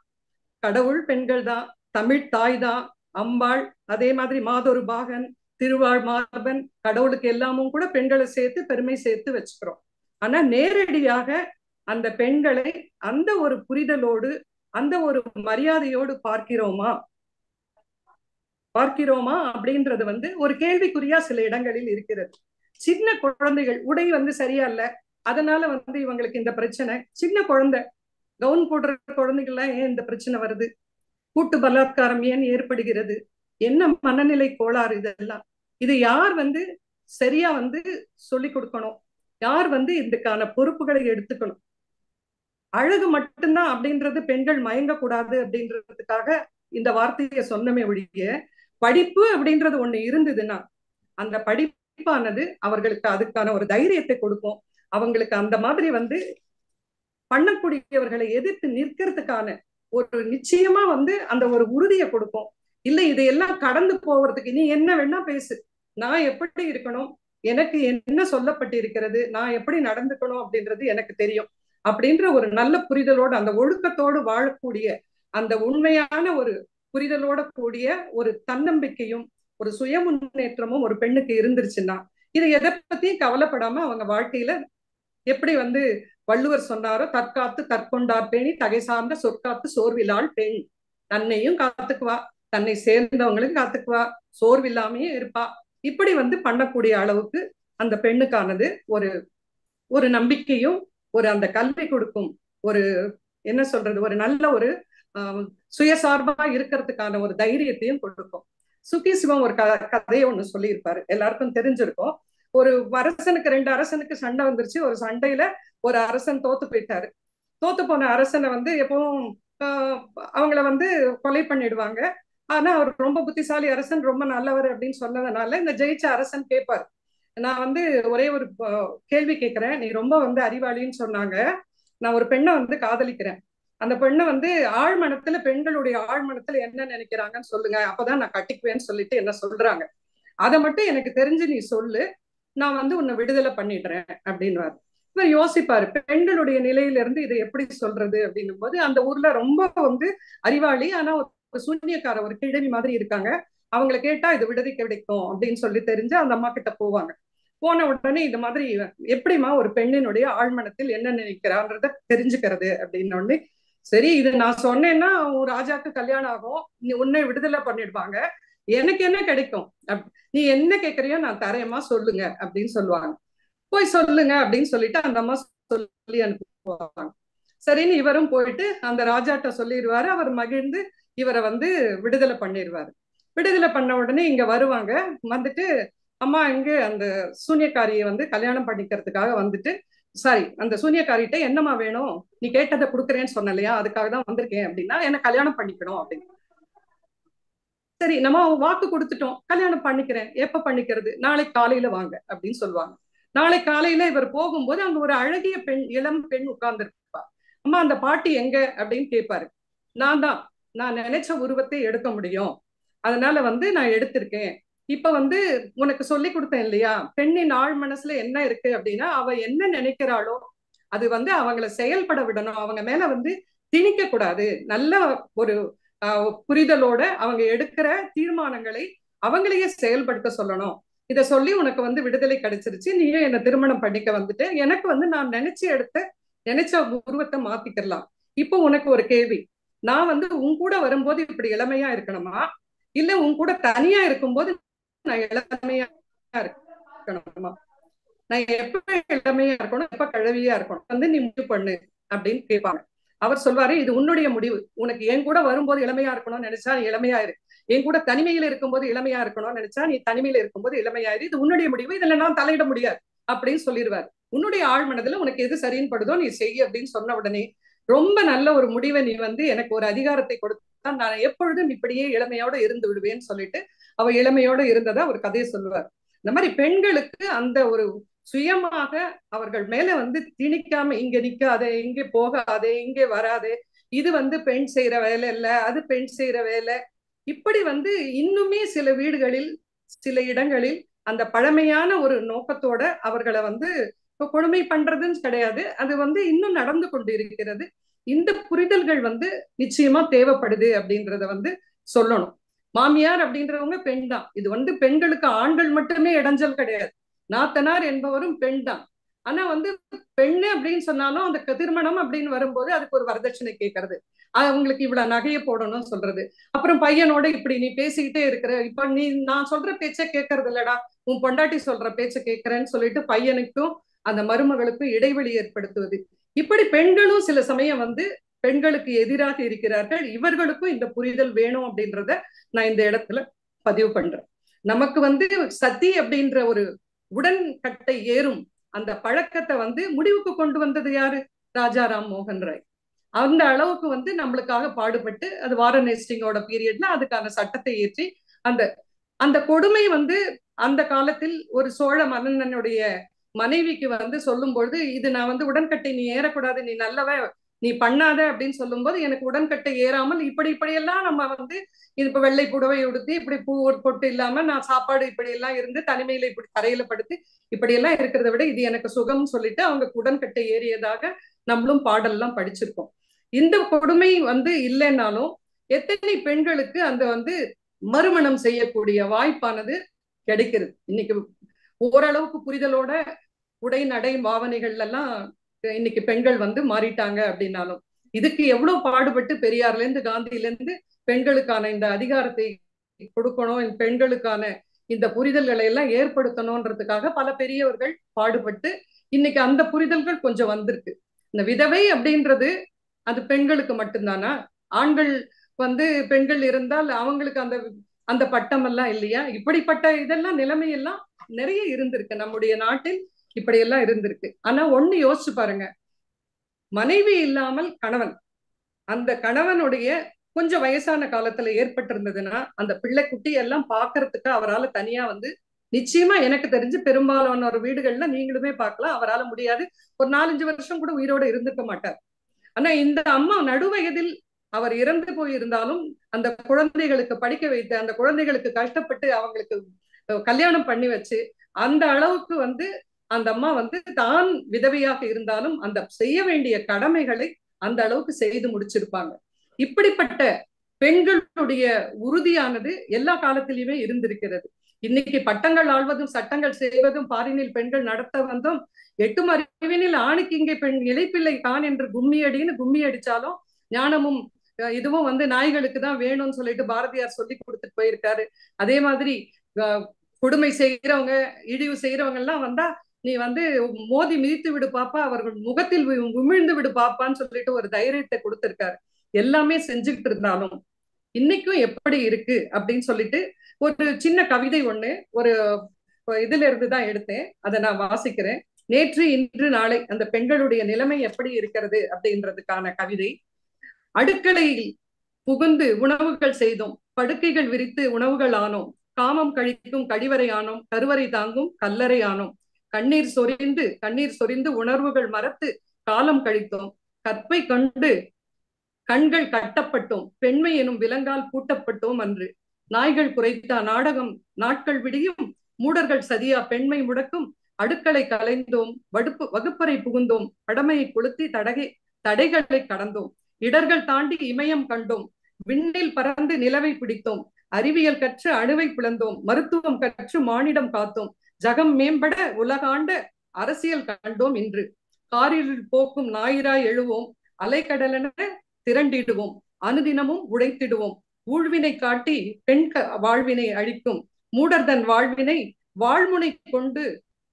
கடவுள் பெண்கள் தான், தமிழ் தாய் தான், அம்பாள், அதே மாதிரி மாதொரு பாகன், திருவாள் மார்பன், கடவுளுக்கு எல்லாமும் கூட பெண்களை சேர்த்து பெருமை சேர்த்து வச்சுக்கிறோம். ஆனா நேரடியாக அந்த பெண்களை அந்த ஒரு புரிதலோடு அந்த ஒரு மரியாதையோடு பார்க்கிறோமா அப்படின்றது வந்து ஒரு கேள்விக்குறியா சில இடங்களில் இருக்கிறது. சின்ன குழந்தைகள் உடை வந்து சரியா இல்ல, அதனால வந்து இவங்களுக்கு இந்த பிரச்சனை. சின்ன குழந்தை கவுன் போடுற குழந்தைகள்லாம் ஏன் இந்த பிரச்சனை வருது? கூட்டு பலாத்காரம் ஏன் ஏற்படுகிறது? என்ன மனநிலை கோளாறு இதெல்லாம்? இது யார் வந்து சரியா வந்து சொல்லி கொடுக்கணும்? யார் வந்து இதுக்கான பொறுப்புகளை எடுத்துக்கணும்? அழகு மட்டும்தான் அப்படின்றது பெண்கள் மயங்கக்கூடாது அப்படின்றதுக்காக இந்த வார்த்தையை சொன்னமே ஒழிய, படிப்பு அப்படின்றது ஒண்ணு இருந்ததுன்னா அந்த படிப்பானது அவர்களுக்கு அதுக்கான ஒரு தைரியத்தை கொடுக்கும். அவங்களுக்கு அந்த மாதிரி வந்து பண்ணக்கூடியவர்களை எதிர்த்து நிற்கிறதுக்கான ஒரு நிச்சயமா வந்து அந்த ஒரு உறுதியை கொடுக்கும். இல்ல இதையெல்லாம் கடந்து போவதுக்கு நீ என்ன வேணா பேசு, நான் எப்படி இருக்கணும், எனக்கு என்ன சொல்லப்பட்டு இருக்கிறது, நான் எப்படி நடந்துக்கணும் அப்படின்றது எனக்கு தெரியும் அப்படின்ற ஒரு நல்ல புரிதலோடு அந்த ஒழுக்கத்தோடு வாழக்கூடிய அந்த உண்மையான ஒரு புரிதலோட கூடிய ஒரு தன்னம்பிக்கையும் ஒரு சுய முன்னேற்றமும் ஒரு பெண்ணுக்கு இருந்துருச்சுன்னா இது எதை பத்தியும் கவலைப்படாம அவங்க வாழ்க்கையில எப்படி வந்து வள்ளுவர் சொன்னாரோ, தற்காத்து தற்கொண்டார் பேணி தகை சார்ந்த சொற்காத்து சோர்விலாள் பெண், தன்னையும் காத்துக்குவா, தன்னை சேர்ந்தவங்களும் காத்துக்குவா, சோர்வில்லாமையே இருப்பா. இப்படி வந்து பண்ணக்கூடிய அளவுக்கு அந்த பெண்ணுக்கானது ஒரு ஒரு நம்பிக்கையும் ஒரு அந்த கல்வி கொடுக்கும் ஒரு என்ன சொல்றது ஒரு நல்ல ஒரு சுயசார்பா இருக்கிறதுக்கான ஒரு தைரியத்தையும் கொடுக்கும். சுகி சிவம் ஒரு கதையை ஒண்ணு சொல்லியிருப்பாரு, எல்லாருக்கும் தெரிஞ்சிருக்கும். ஒரு அரசனுக்கு 2 அரசனுக்கு சண்டை வந்துருச்சு. ஒரு சண்டையில ஒரு அரசன் தோத்து போயிட்டாரு. தோத்து போன அரசனை வந்து எப்பவும் அவங்கள வந்து கொலை பண்ணிடுவாங்க. ஆனா அவர் ரொம்ப புத்திசாலி அரசன், ரொம்ப நல்லவர் அப்படின்னு சொன்னதுனால இந்த ஜெயிச்ச அரசன் கேட்பாரு, நான் வந்து ஒரே ஒரு கேள்வி கேட்கிறேன், நீ ரொம்ப வந்து அறிவாளின்னு சொன்னாங்க, நான் ஒரு பெண்ணை வந்து காதலிக்கிறேன், அந்த பெண்ணை வந்து ஆழ்மனத்துல பெண்களுடைய ஆழ்மனத்துல என்ன நினைக்கிறாங்கன்னு சொல்லுங்க, அப்பதான் நான் கட்டிக்குவேன்னு சொல்லிட்டு என்ன சொல்றாங்க, அதை மட்டும் எனக்கு தெரிஞ்சு நீ சொல்லு, நான் வந்து உன்னை விடுதலை பண்ணிடுறேன் அப்படின்னு. இவர் யோசிப்பாரு, பெண்களுடைய நிலையில இருந்து இதை எப்படி சொல்றது அப்படின்னும் போது அந்த ஊர்ல ரொம்ப வந்து அறிவாளி ஆனா ஒரு சூன்யக்கார ஒரு கிழவி மாதிரி இருக்காங்க, அவங்களை கேட்டா இது விடுதி கிடைக்கும் அப்படின்னு சொல்லி தெரிஞ்சு அந்த அம்மா கிட்ட போவாங்க. போன உடனே இந்த மாதிரி எப்படிமா ஒரு பெண்ணினுடைய ஆழ்மனத்தில் என்ன நினைக்கிறான்றத தெரிஞ்சுக்கிறது அப்படின்னு உடனே, சரி இது நான் சொன்னேன்னா ஒரு ராஜாக்கு கல்யாணம் ஆகும், நீ உன்னை விடுதலை பண்ணிடுவாங்க, எனக்கு என்ன கிடைக்கும், நீ என்ன கேட்கறியோ நான் தரேம்மா சொல்லுங்க அப்படின்னு சொல்லுவாங்க. போய் சொல்லுங்க அப்படின்னு சொல்லிட்டு அந்த அம்மா சொல்லி அனுப்புவாங்க. சரின்னு இவரும் போயிட்டு அந்த ராஜாட்ட சொல்லிடுவாரு. அவர் மகிழ்ந்து இவரை வந்து விடுதலை பண்ணிடுவாரு. விடுதலை பண்ண உடனே இங்க வருவாங்க. வந்துட்டு அம்மா இங்க அந்த சூனியக்காரியை வந்து கல்யாணம் பண்ணிக்கிறதுக்காக வந்துட்டு, சாரி அந்த சூனியக்காரிட்ட என்னம்மா வேணும், நீ கேட்டதை கொடுக்குறேன்னு சொன்ன இல்லையா, அதுக்காக தான் வந்திருக்கேன் அப்படின்னா, என்ன கல்யாணம் பண்ணிக்கணும் அப்படின்னு. சரி நம்ம வாக்கு கொடுத்துட்டோம், கல்யாணம் பண்ணிக்கிறேன், எப்ப பண்ணிக்கிறது, நாளைக்கு காலையில வாங்க அப்படின்னு சொல்லுவாங்க. நாளை காலையில இவர் போகும்போது அங்க ஒரு அழகிய பெண், இளம் பெண் உட்கார்ந்து இருப்பா. அம்மா அந்த பாட்டி எங்க அப்படின்னு கேட்பாரு. நான் தான், நான் நினைச்ச உருவத்தை எடுக்க முடியும், அதனால வந்து நான் எடுத்திருக்கேன். இப்ப வந்து உனக்கு சொல்லி கொடுத்தேன் இல்லையா, பெண்ணின் ஆழ் மனசுல என்ன இருக்கு அப்படின்னா, அவ என்ன நினைக்கிறாளோ அது வந்து அவங்கள செயல்பட விடணும், அவங்க மேல வந்து திணிக்க கூடாது. நல்ல ஒரு புரிதலோட அவங்க எடுக்கிற தீர்மானங்களை அவங்களையே செயல்படுத்த சொல்லணும். இத சொல்லி உனக்கு வந்து விடுதலை கிடைச்சிருச்சு, நீயும் என்ன திருமணம் பண்ணிக்க வந்துட்டு, எனக்கு வந்து நான் நினைச்ச உருவத்தை மாத்திக்கலாம். இப்போ உனக்கு ஒரு கேள்வி, நான் வந்து உன் கூட வரும்போது இப்படி இளமையா இருக்கணுமா, இல்ல உன் கூட தனியா இருக்கும்போது நான் இளமையா இருக்கணுமா, நான் எப்ப இளமையா இருக்கணும் எப்ப கழவியா இருக்கணும் வந்து நீ முடிவு பண்ணு அப்படின்னு கேட்பாங்க. அவர் சொல்வாரு, இது உன்னுடைய முடிவு, உனக்கு என் கூட வரும்போது இளமையா இருக்கணும்னு நினைச்சா நீ இளமையா இரு, என் கூட தனிமையில இருக்கும்போது இளமையா இருக்கணும்னு நினைச்சா நீ தனிமையில இருக்கும்போது இளமையா இரு, இது உன்னுடைய முடிவு, இதுல நான் தலையிட முடியாது அப்படின்னு சொல்லிடுவாரு. உன்னுடைய ஆழ்மனதுல உனக்கு எது சரின்னு படுதோ நீ செய் அப்படின்னு சொன்ன உடனே, ரொம்ப நல்ல ஒரு முடிவை நீ வந்து எனக்கு ஒரு அதிகாரத்தை கொடுத்தா நான் எப்பொழுதும் இப்படியே இளமையோட இருந்து விடுவேன்னு சொல்லிட்டு அவ இளமையோட இருந்ததா ஒரு கதையை சொல்லுவார். இந்த மாதிரி பெண்களுக்கு அந்த ஒரு சுயமாக அவர்கள் மேல வந்து திணிக்காம, இங்க நிக்காதே, இங்கே போகாதே, இங்கே வராதே, இது வந்து பெண் செய்யற வேலை இல்ல, அது பெண் செய்யற வேலை, இப்படி வந்து இன்னுமே சில வீடுகளில் சில இடங்களில் அந்த பழமையான ஒரு நோக்கத்தோட அவர்களை வந்து கொடுமை பண்றதுன்னு கிடையாது, அது வந்து இன்னும் நடந்து கொண்டு இருக்கிறது. இந்த புரிதல்கள் வந்து நிச்சயமா தேவைப்படுது அப்படின்றத வந்து சொல்லணும். மாமியார் அப்படின்றவங்க பெண் தான், இது வந்து பெண்களுக்கு ஆண்கள் மட்டுமே இடைஞ்சல் கிடையாது, நாத்தனார் என்பவரும் பெண் தான். ஆனா வந்து பெண்ணு அப்படின்னு சொன்னாலும் அந்த திருமணம் அப்படின்னு வரும்போது அதுக்கு ஒரு வரதட்சணை கேட்கறது, அவங்களுக்கு இவ்வளவு நகையை போடணும்னு சொல்றது, அப்புறம் பையனோட இப்படி நீ பேசிக்கிட்டே இருக்கிற, இப்ப நீ நான் சொல்ற பேச்ச கேட்கறது இல்லடா, உன் பொண்டாட்டி சொல்ற பேச்ச கேட்கறேன்னு சொல்லிட்டு பையனுக்கும் அந்த மருமகளுக்கும் இடைவெளி ஏற்படுத்துவது. இப்படி பெண்களும் சில சமயம் வந்து பெண்களுக்கு எதிராக இருக்கிறார்கள். இவர்களுக்கும் இந்த புரிதல் வேணும் அப்படின்றத நான் இந்த இடத்துல பதிவு பண்றேன். நமக்கு வந்து சதி அப்படின்ற ஒரு உடன்கட்டை ஏறும் அந்த பழக்கத்தை வந்து முடிவுக்கு கொண்டு வந்தது யாரு, ராஜா ராம் மோகன் ராய். அந்த அளவுக்கு வந்து நம்மளுக்காக பாடுபட்டு, அது வாரன் ஹேஸ்டிங்கோட பீரியட்ல அதுக்கான சட்டத்தை ஏற்றி, அந்த அந்த கொடுமை வந்து அந்த காலத்தில் ஒரு சோழ மன்னனுடைய மனைவிக்கு வந்து சொல்லும் பொழுது, இது நான் வந்து உடன்கட்டை நீ ஏறக்கூடாது, நீ நல்லவ, நீ பண்ணாத அப்படின்னு சொல்லும் போது, எனக்கு உடன்கட்டை ஏறாமல் இப்படியெல்லாம் நம்ம வந்து இப்ப வெள்ளை புடவை உடுத்தி இப்படி பூ பொட்டு இல்லாம நான் சாப்பாடு இப்படி எல்லாம் இருந்து தனிமையில இப்படி தரையில படுத்து இப்படியெல்லாம் இருக்கிறத விட இது எனக்கு சுகம்னு சொல்லிட்டு அவங்க உடன்கட்டை ஏறியதாக நம்மளும் பாடல்லாம் படிச்சிருக்கோம். இந்த கொடுமை வந்து இல்லைன்னாலும் எத்தனை பெண்களுக்கு அந்த வந்து மறுமணம் செய்யக்கூடிய வாய்ப்பானது கிடைக்கிறது. இன்னைக்கு ஓரளவுக்கு புரிதலோட உடை நடை பாவனைகள் எல்லாம் இன்னைக்கு பெண்கள் வந்து மாறிட்டாங்க அப்படின்னாலும், இதுக்கு எவ்வளவு பாடுபட்டு பெரியார்ல இருந்து காந்தியில இருந்து பெண்களுக்கான இந்த அதிகாரத்தை கொடுக்கணும், பெண்களுக்கான இந்த புரிதல்களை எல்லாம் ஏற்படுத்தணும்ன்றதுக்காக பல பெரியவர்கள் பாடுபட்டு இன்னைக்கு அந்த புரிதல்கள் கொஞ்சம் வந்திருக்கு. இந்த விதவை அப்படின்றது அது பெண்களுக்கு மட்டும்தானா, ஆண்கள் வந்து பெண்கள் இருந்தால் அவங்களுக்கு அந்த அந்த பட்டம் எல்லாம் இல்லையா, இப்படிப்பட்ட இதெல்லாம் நிலைமையெல்லாம் நிறைய இருந்திருக்கு நம்முடைய நாட்டில், இப்படியெல்லாம் இருந்திருக்கு. ஆனா ஒண்ணு யோசிச்சு பாருங்க, மனைவி இல்லாமல் கணவன், அந்த கணவனுடைய கொஞ்சம் வயசான காலத்துல ஏற்பட்டிருந்ததுன்னா அந்த பிள்ளை குட்டி எல்லாம் பாக்குறதுக்கு அவரால் தனியா வந்து நிச்சயமா எனக்கு தெரிஞ்சு பெரும்பாலான ஒரு வீடுகள்ல நீங்களுமே பார்க்கலாம், அவரால் முடியாது, ஒரு 4-5 வருஷம் கூட உயிரோட இருந்துக்க மாட்டார். ஆனா இந்த அம்மா நடுவயதில் அவர் இறந்து போயிருந்தாலும் அந்த குழந்தைகளுக்கு படிக்க வைத்து, அந்த குழந்தைகளுக்கு கஷ்டப்பட்டு அவங்களுக்கு கல்யாணம் பண்ணி வச்சு, அந்த அளவுக்கு வந்து அந்த அம்மா வந்து தான் விதவையாக இருந்தாலும் அந்த செய்ய வேண்டிய கடமைகளை அந்த அளவுக்கு செய்து முடிச்சிருப்பாங்க. இப்படிப்பட்ட பெண்களுடைய உறுதியானது எல்லா காலத்திலுமே இருந்திருக்கிறது. இன்னைக்கு பட்டங்கள் ஆள்வதும் சட்டங்கள் செய்வதும் பாரினில் பெண்கள் நடத்த வந்தோம், எட்டும் அறிவினில் ஆணுக்கு இங்கே பெண் இழைப்பில்லை கான் என்று கும்மி அடிச்சாலும் ஞானமும் இதுவும் வந்து நாய்களுக்கு தான் வேணும்னு சொல்லிட்டு பாரதியார் சொல்லி கொடுத்துட்டு போயிருக்காரு. அதே மாதிரி கொடுமை செய்யறவங்க இழிவு செய்யறவங்க எல்லாம் வந்தா நீ வந்து மோதி மிதித்து விடு பாப்பா, அவர்கள் முகத்தில் உமிழ்ந்து விடு பாப்பான்னு சொல்லிட்டு ஒரு தைரியத்தை கொடுத்திருக்காரு. எல்லாமே செஞ்சுக்கிட்டு இருந்தாலும் இன்னைக்கும் எப்படி இருக்கு அப்படின்னு சொல்லிட்டு ஒரு சின்ன கவிதை ஒண்ணு ஒரு இதுல இருந்து தான் எடுத்தேன். அதை நான் வாசிக்கிறேன். நேற்று இன்று நாளை அந்த பெண்களுடைய நிலைமை எப்படி இருக்கிறது அப்படின்றதுக்கான கவிதை. அடுக்கலையில் புகுந்து உணவுகள் செய்தோம், படுக்கைகள் விரித்து உணவுகள் ஆனோம், காமம் கழிக்கும் கழிவறை ஆனோம், கருவறை தாங்கும் கல்லறை ஆனோம், கண்ணீர் சொரிந்து உணர்வுகள் மறத்து காலம் கழித்தோம், கற்பை கண்டு கண்கள் கட்டப்பட்டோம், பெண்மை எனும் விலங்கால் பூட்டப்பட்டோம் அன்று, நாய்கள் குறைத்தா நாடகம் நாட்கள் விடியும், மூடர்கள் சதியா பெண்மை முடக்கும், அடுக்களை கலைந்தோம், வகுப்பறை புகுந்தோம், கடமையை கொளுத்தி தடைகளை கடந்தோம், இடர்கள் தாண்டி இமயம் கண்டோம், விண்ணில் பறந்து நிலவை பிடித்தோம், அறிவியல் கற்று அணுவை பிளந்தோம், மருத்துவம் கற்று மானிடம் காத்தோம், ஜகம் மேம்பட உலகாண்ட அரசியல் கண்டோம் இன்று, காரில் போக்கும் ஞாயிறாய் எழுவோம், அலைக்கடலென திரண்டிடுவோம், அனுதினமும் உழைத்திடுவோம், ஊழ்வினை காட்டி பெண் வாழ்வினை அழிக்கும், மூடர்தன் வாழ்வினை வாழ்முனை கொண்டு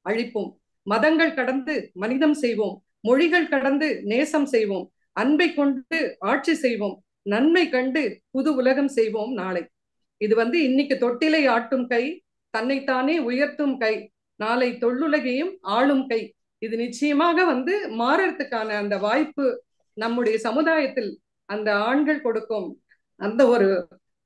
அழிப்போம், மதங்கள் கடந்து மனிதம் செய்வோம், மொழிகள் கடந்து நேசம் செய்வோம், அன்பை கொண்டு ஆட்சி செய்வோம், நன்மை கண்டு புது உலகம் செய்வோம் நாளை. இது வந்து இன்னைக்கு தொட்டிலை ஆட்டும் கை, தன்னைத்தானே உயர்த்தும் கை, நாளை தொல்லுலகையும் ஆளும் கை. இது நிச்சயமாக வந்து மாறறதுக்கான அந்த வாய்ப்பு நம்முடைய சமுதாயத்தில் அந்த ஆண்கள் கொடுக்கும் அந்த ஒரு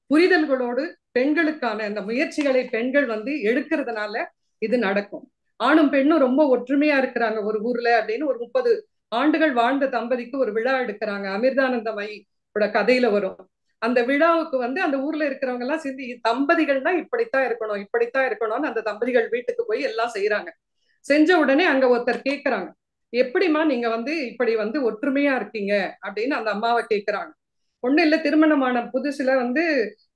புரிதல்களோடு பெண்களுக்கான அந்த முயற்சிகளை பெண்கள் வந்து எடுக்கிறதுனால இது நடக்கும். ஆணும் பெண்ணும் ரொம்ப ஒற்றுமையா இருக்கிறாங்க ஒரு ஊர்ல அப்படின்னு ஒரு 30 ஆண்டுகள் வாழ்ந்த தம்பதிக்கு ஒரு விழா எடுக்கிறாங்க. அமிர்தானந்தமயியோட கதையில வரும். அந்த விழாவுக்கு வந்து அந்த ஊர்ல இருக்கிறவங்க எல்லாம் சேர்ந்து தம்பதிகள்னா இப்படித்தான் இருக்கணும் இப்படித்தான் இருக்கணும்னு அந்த தம்பதிகள் வீட்டுக்கு போய் எல்லாம் செய்யறாங்க. செஞ்ச உடனே அங்க ஒருத்தர் கேட்கிறாங்க, எப்படிமா நீங்க வந்து இப்படி வந்து ஒற்றுமையா இருக்கீங்க அப்படின்னு அந்த அம்மாவை கேட்கிறாங்க. ஒண்ணு இல்ல, திருமணமான புதுசுல வந்து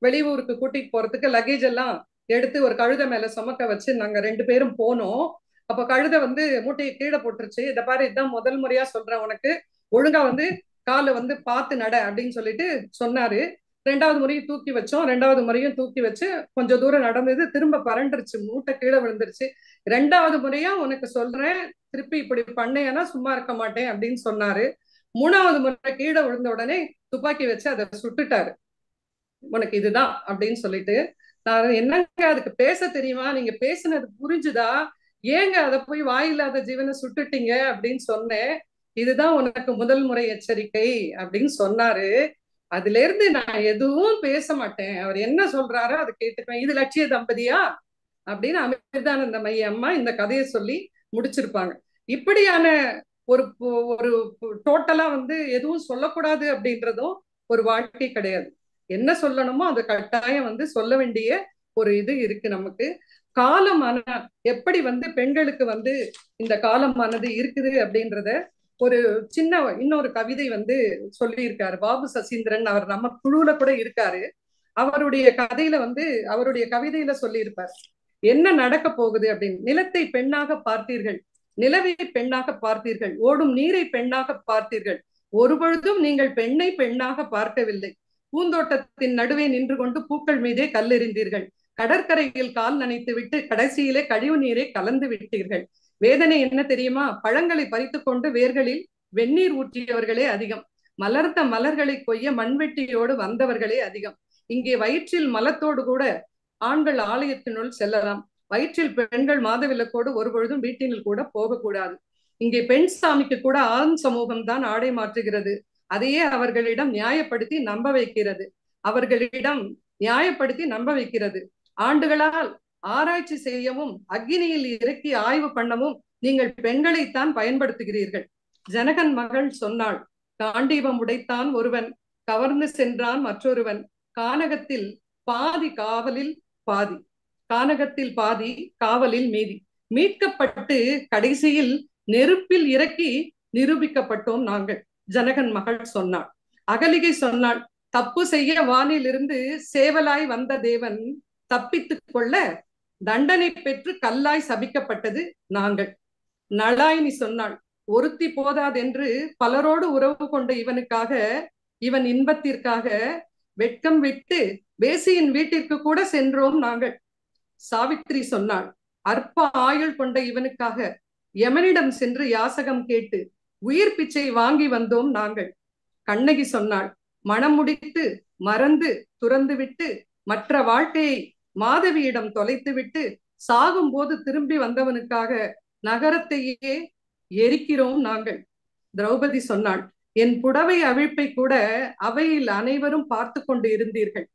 வெளியூருக்கு கூட்டிட்டு போறதுக்கு லக்கேஜ் எல்லாம் எடுத்து ஒரு கழுதை மேல சுமக்க வச்சு நாங்க 2 பேரும் போனோம். அப்ப கழுதை வந்து மூட்டையை கீழே போட்டுருச்சு. இதை பாரு, இதுதான் முதல் முறையா சொல்றேன் உனக்கு, ஒழுங்கா வந்து காலை வந்து பார்த்து நட அப்படின்னு சொல்லிட்டு சொன்னாரு. 2வது முறையும் தூக்கி வச்சோம். 2வது முறையும் தூக்கி வச்சு கொஞ்சம் தூரம் நடந்தது, திரும்ப பரண்டுருச்சு, மூட்டை கீழே விழுந்துருச்சு. 2வது முறையா உனக்கு சொல்றேன், திருப்பி இப்படி பண்ணேன்னா சும்மா இருக்க மாட்டேன் அப்படின்னு சொன்னாரு. 3வது முறை கீழே விழுந்த உடனே துப்பாக்கி வச்சு அதை சுட்டுட்டாரு. உனக்கு இதுதான் அப்படின்னு சொல்லிட்டு, நான் என்னங்க அதுக்கு பேச தெரியுமா, நீங்க பேசுனது புரிஞ்சுதா, ஏங்க அதை போய் வாயில்லாத ஜீவனை சுட்டுட்டீங்க அப்படின்னு சொன்னேன். இதுதான் உனக்கு முதல் முறை எச்சரிக்கை அப்படின்னு சொன்னாரு. அதுல இருந்து நான் எதுவும் பேச மாட்டேன், அவர் என்ன சொல்றாரோ அதை கேட்டுக்குவேன். இது லட்சிய தம்பதியா அப்படின்னு அமிர்தானந்தமயி அம்மா இந்த கதையை சொல்லி முடிச்சிருப்பாங்க. இப்படியான ஒரு ஒரு டோட்டலா வந்து எதுவும் சொல்லக்கூடாது அப்படின்றதும் ஒரு வாழ்க்கை கிடையாது. என்ன சொல்லணுமோ அது கட்டாயம் வந்து சொல்ல வேண்டிய ஒரு இது இருக்கு நமக்கு. காலமான எப்படி வந்து பெண்களுக்கு வந்து இந்த காலமானது இருக்குது அப்படின்றத ஒரு சின்ன இன்னொரு கவிதை வந்து சொல்லி இருக்காரு பாபு சசீந்திரன். அவர் நம்ம குழுல கூட இருக்காரு. அவருடைய கதையில வந்து அவருடைய கவிதையில சொல்லி இருப்பார், என்ன நடக்க போகுது அப்படின்னு. நிலத்தை பெண்ணாக பார்த்தீர்கள், நிலவை பெண்ணாக பார்த்தீர்கள், ஓடும் நீரை பெண்ணாக பார்த்தீர்கள், ஒரு பொழுதும் நீங்கள் பெண்ணை பெண்ணாக பார்க்கவில்லை. பூந்தோட்டத்தின் நடுவே நின்று கொண்டு பூக்கள் மீதே கல்லெறிந்தீர்கள், கடற்கரையில் கால் நனைத்து விட்டு கடைசியிலே கழிவு நீரை கலந்து விட்டீர்கள். வேதனை என்ன தெரியுமா, பழங்களை பறித்து கொண்டு வேர்களில் வெந்நீர் ஊற்றியவர்களே அதிகம், மலர்ந்த மலர்களை கொய்ய மண்வெட்டியோடு வந்தவர்களே அதிகம். இங்கே வயிற்றில் மலத்தோடு கூட ஆண்கள் ஆலயத்தினுள் செல்லலாம், வயிற்றில் பெண்கள் மாதவிலக்கோடு ஒரு பொழுதும் வீட்டினுள் கூட போகக்கூடாது. இங்கே பெண் சாமிக்கு கூட ஆண் சமூகம் தான் ஆடை மாற்றுகிறது, அதையே அவர்களிடம் நியாயப்படுத்தி நம்ப வைக்கிறது, அவர்களிடம் நியாயப்படுத்தி நம்ப வைக்கிறது. ஆண்டுகளால் ஆராய்ச்சி செய்யவும் அக்னியில் இறக்கி ஆய்வு பண்ணவும் நீங்கள் பெண்களைத்தான் பயன்படுத்துகிறீர்கள். ஜனகன் மகள் சொன்னாள், காண்டீபம் உடைத்தான் ஒருவன், கவர்ந்து சென்றான் மற்றொருவன், கானகத்தில் பாதி காவலில் பாதி, கானகத்தில் பாதி காவலில் மீதி, மீட்கப்பட்டு கடைசியில் நெருப்பில் இறக்கி நிரூபிக்கப்பட்டோம் நாங்கள். ஜனகன் மகள் சொன்னாள். அகலிகை சொன்னாள், தப்பு செய்ய வானில் இருந்து சேவலாய் வந்த தேவன் தப்பித்துக் கொள்ள தண்டனை பெற்று கல்லாய் சபிக்கப்பட்டது நாங்கள். நளாயினி சொன்னாள், ஒருத்தி போதாதென்று பலரோடு உறவு கொண்ட இவனுக்காக, இவன் இன்பத்திற்காக வெட்கம் விட்டு வேசியின் வீட்டிற்கு கூட சென்றோம் நாங்கள். சாவித்திரி சொன்னாள், அற்ப ஆயுள் கொண்ட இவனுக்காக யமனிடம் சென்று யாசகம் கேட்டு உயிர் பிச்சை வாங்கி வந்தோம் நாங்கள். கண்ணகி சொன்னாள், மனம் முடித்து மறந்து துறந்துவிட்டு மற்ற வாழ்க்கையை மாதவியிடம் தொலைத்துவிட்டு சாகும் போது திரும்பி வந்தவனுக்காக நகரத்தையே எரிக்கிறோம் நாங்கள். திரௌபதி சொன்னாள், என் புடவை அவிழ்ப்பை கூட அவையில் அனைவரும் பார்த்து கொண்டு இருந்தீர்கள்.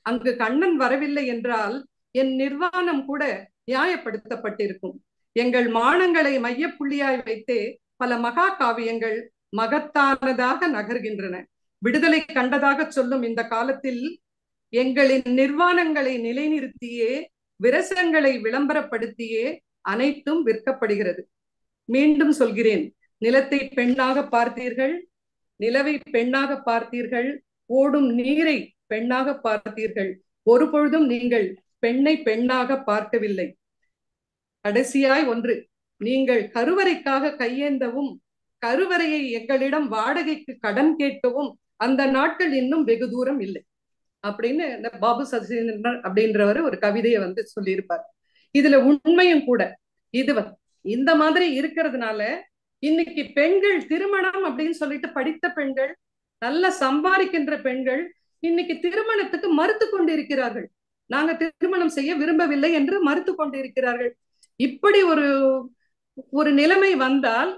அங்கு கண்ணன் வரவில்லை என்றால் என் நிர்வாணம் கூட நியாயப்படுத்தப்பட்டிருக்கும். எங்கள் மானங்களை மையப்புள்ளியாய் வைத்தே பல மகா காவியங்கள் மகத்தானதாக நகர்கின்றன. விடுதலை கண்டதாக சொல்லும் இந்த காலத்தில் எங்களின் நிர்வாணங்களை நிலைநிறுத்தியே விரசங்களை விளம்பரப்படுத்தியே அனைத்தும் விற்கப்படுகிறது. மீண்டும் சொல்கிறேன், நிலத்தை பெண்ணாக பார்த்தீர்கள், நிலவை பெண்ணாக பார்த்தீர்கள், ஓடும் நீரை பெண்ணாக பார்த்தீர்கள். ஒரு பொழுதும் நீங்கள் பெண்ணை பெண்ணாக பார்க்கவில்லை. கடைசியாய் ஒன்று, நீங்கள் கருவறைக்காக கையேந்தவும் கருவறையை எங்களிடம் வாடகைக்கு கடன் கேட்கவும் அந்த நாட்கள் இன்னும் வெகு தூரம் இல்லை அப்படின்னு பாபு சசிந்திரன் அப்படின்றவர் ஒரு கவிதையை வந்து சொல்லியிருப்பார். இதுல உண்மையும் கூட. இது இந்த மாதிரி இருக்கிறதுனால இன்னைக்கு பெண்கள் திருமணம் அப்படின்னு சொல்லிட்டு படித்த பெண்கள், நல்ல சம்பாதிக்கின்ற பெண்கள் இன்னைக்கு திருமணத்துக்கு மறுத்து கொண்டிருக்கிறார்கள். நாங்க திருமணம் செய்ய விரும்பவில்லை என்று மறுத்து கொண்டிருக்கிறார்கள். இப்படி ஒரு நிலைமை வந்தால்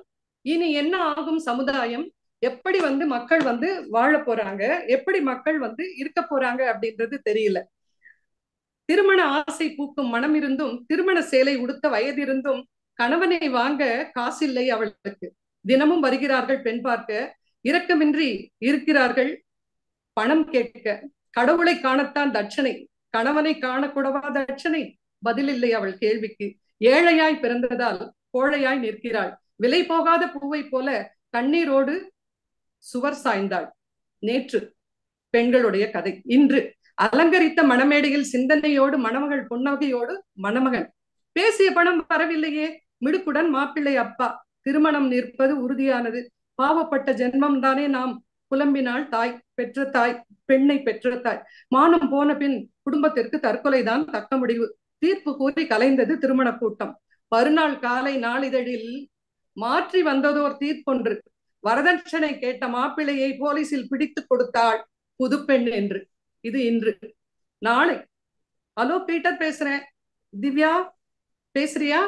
இனி என்ன ஆகும்? சமுதாயம் எப்படி வந்து மக்கள் வந்து வாழ போறாங்க, எப்படி மக்கள் வந்து இருக்க போறாங்க அப்படின்றது தெரியல. திருமண ஆசை பூக்கும் மனம் இருந்தும் திருமண சேலை உடுத்த வயதிருந்தும் கணவனை வாங்க காசில்லை அவளுக்கு. தினமும் வருகிறார்கள் பெண் பார்க்க, இரக்கமின்றி இருக்கிறார்கள் பணம் கேட்க. கடவுளை காணத்தான் தட்சணை, கணவனை காணக்கூடவா தட்சணை? பதில் இல்லை அவள் கேள்விக்கு. ஏழையாய் பிறந்ததால் கோழையாய் நிற்கிறாள். விலை போகாத பூவை போல கண்ணீரோடு சுவர் சாய்ந்தாள். நேற்று பெண்களுடைய கதை. இன்று அலங்கரித்த மணமேடையில் சிந்தனையோடு மணமகள் புன்னகையோடு மணமகன். பேசிய பணம் வரவில்லையே, மிடுக்குடன் மாப்பிள்ளை அப்பா. திருமணம் நிற்பது உறுதியானது. பாவப்பட்ட ஜென்மம் தானே நாம். புலம்பினாள் தாய், பெற்ற தாய், பெண்ணை பெற்ற தாய். மானம் போன பின் குடும்பத்திற்கு தற்கொலைதான் தக்க முடிவு. தீர்ப்பு கூறி கலைந்தது திருமண கூட்டம். மறுநாள் காலை நாளிதழில் மாற்றி வந்ததோர் தீர்ப்பொன்று. வரதட்சணை கேட்ட மாப்பிள்ளையை போலீசில் பிடித்து கொடுத்தாள் புதுப்பெண் என்று. இது இன்று. நாளை ஹலோ பீட்டர் பேசுறேன். திவ்யா பேசுறியா?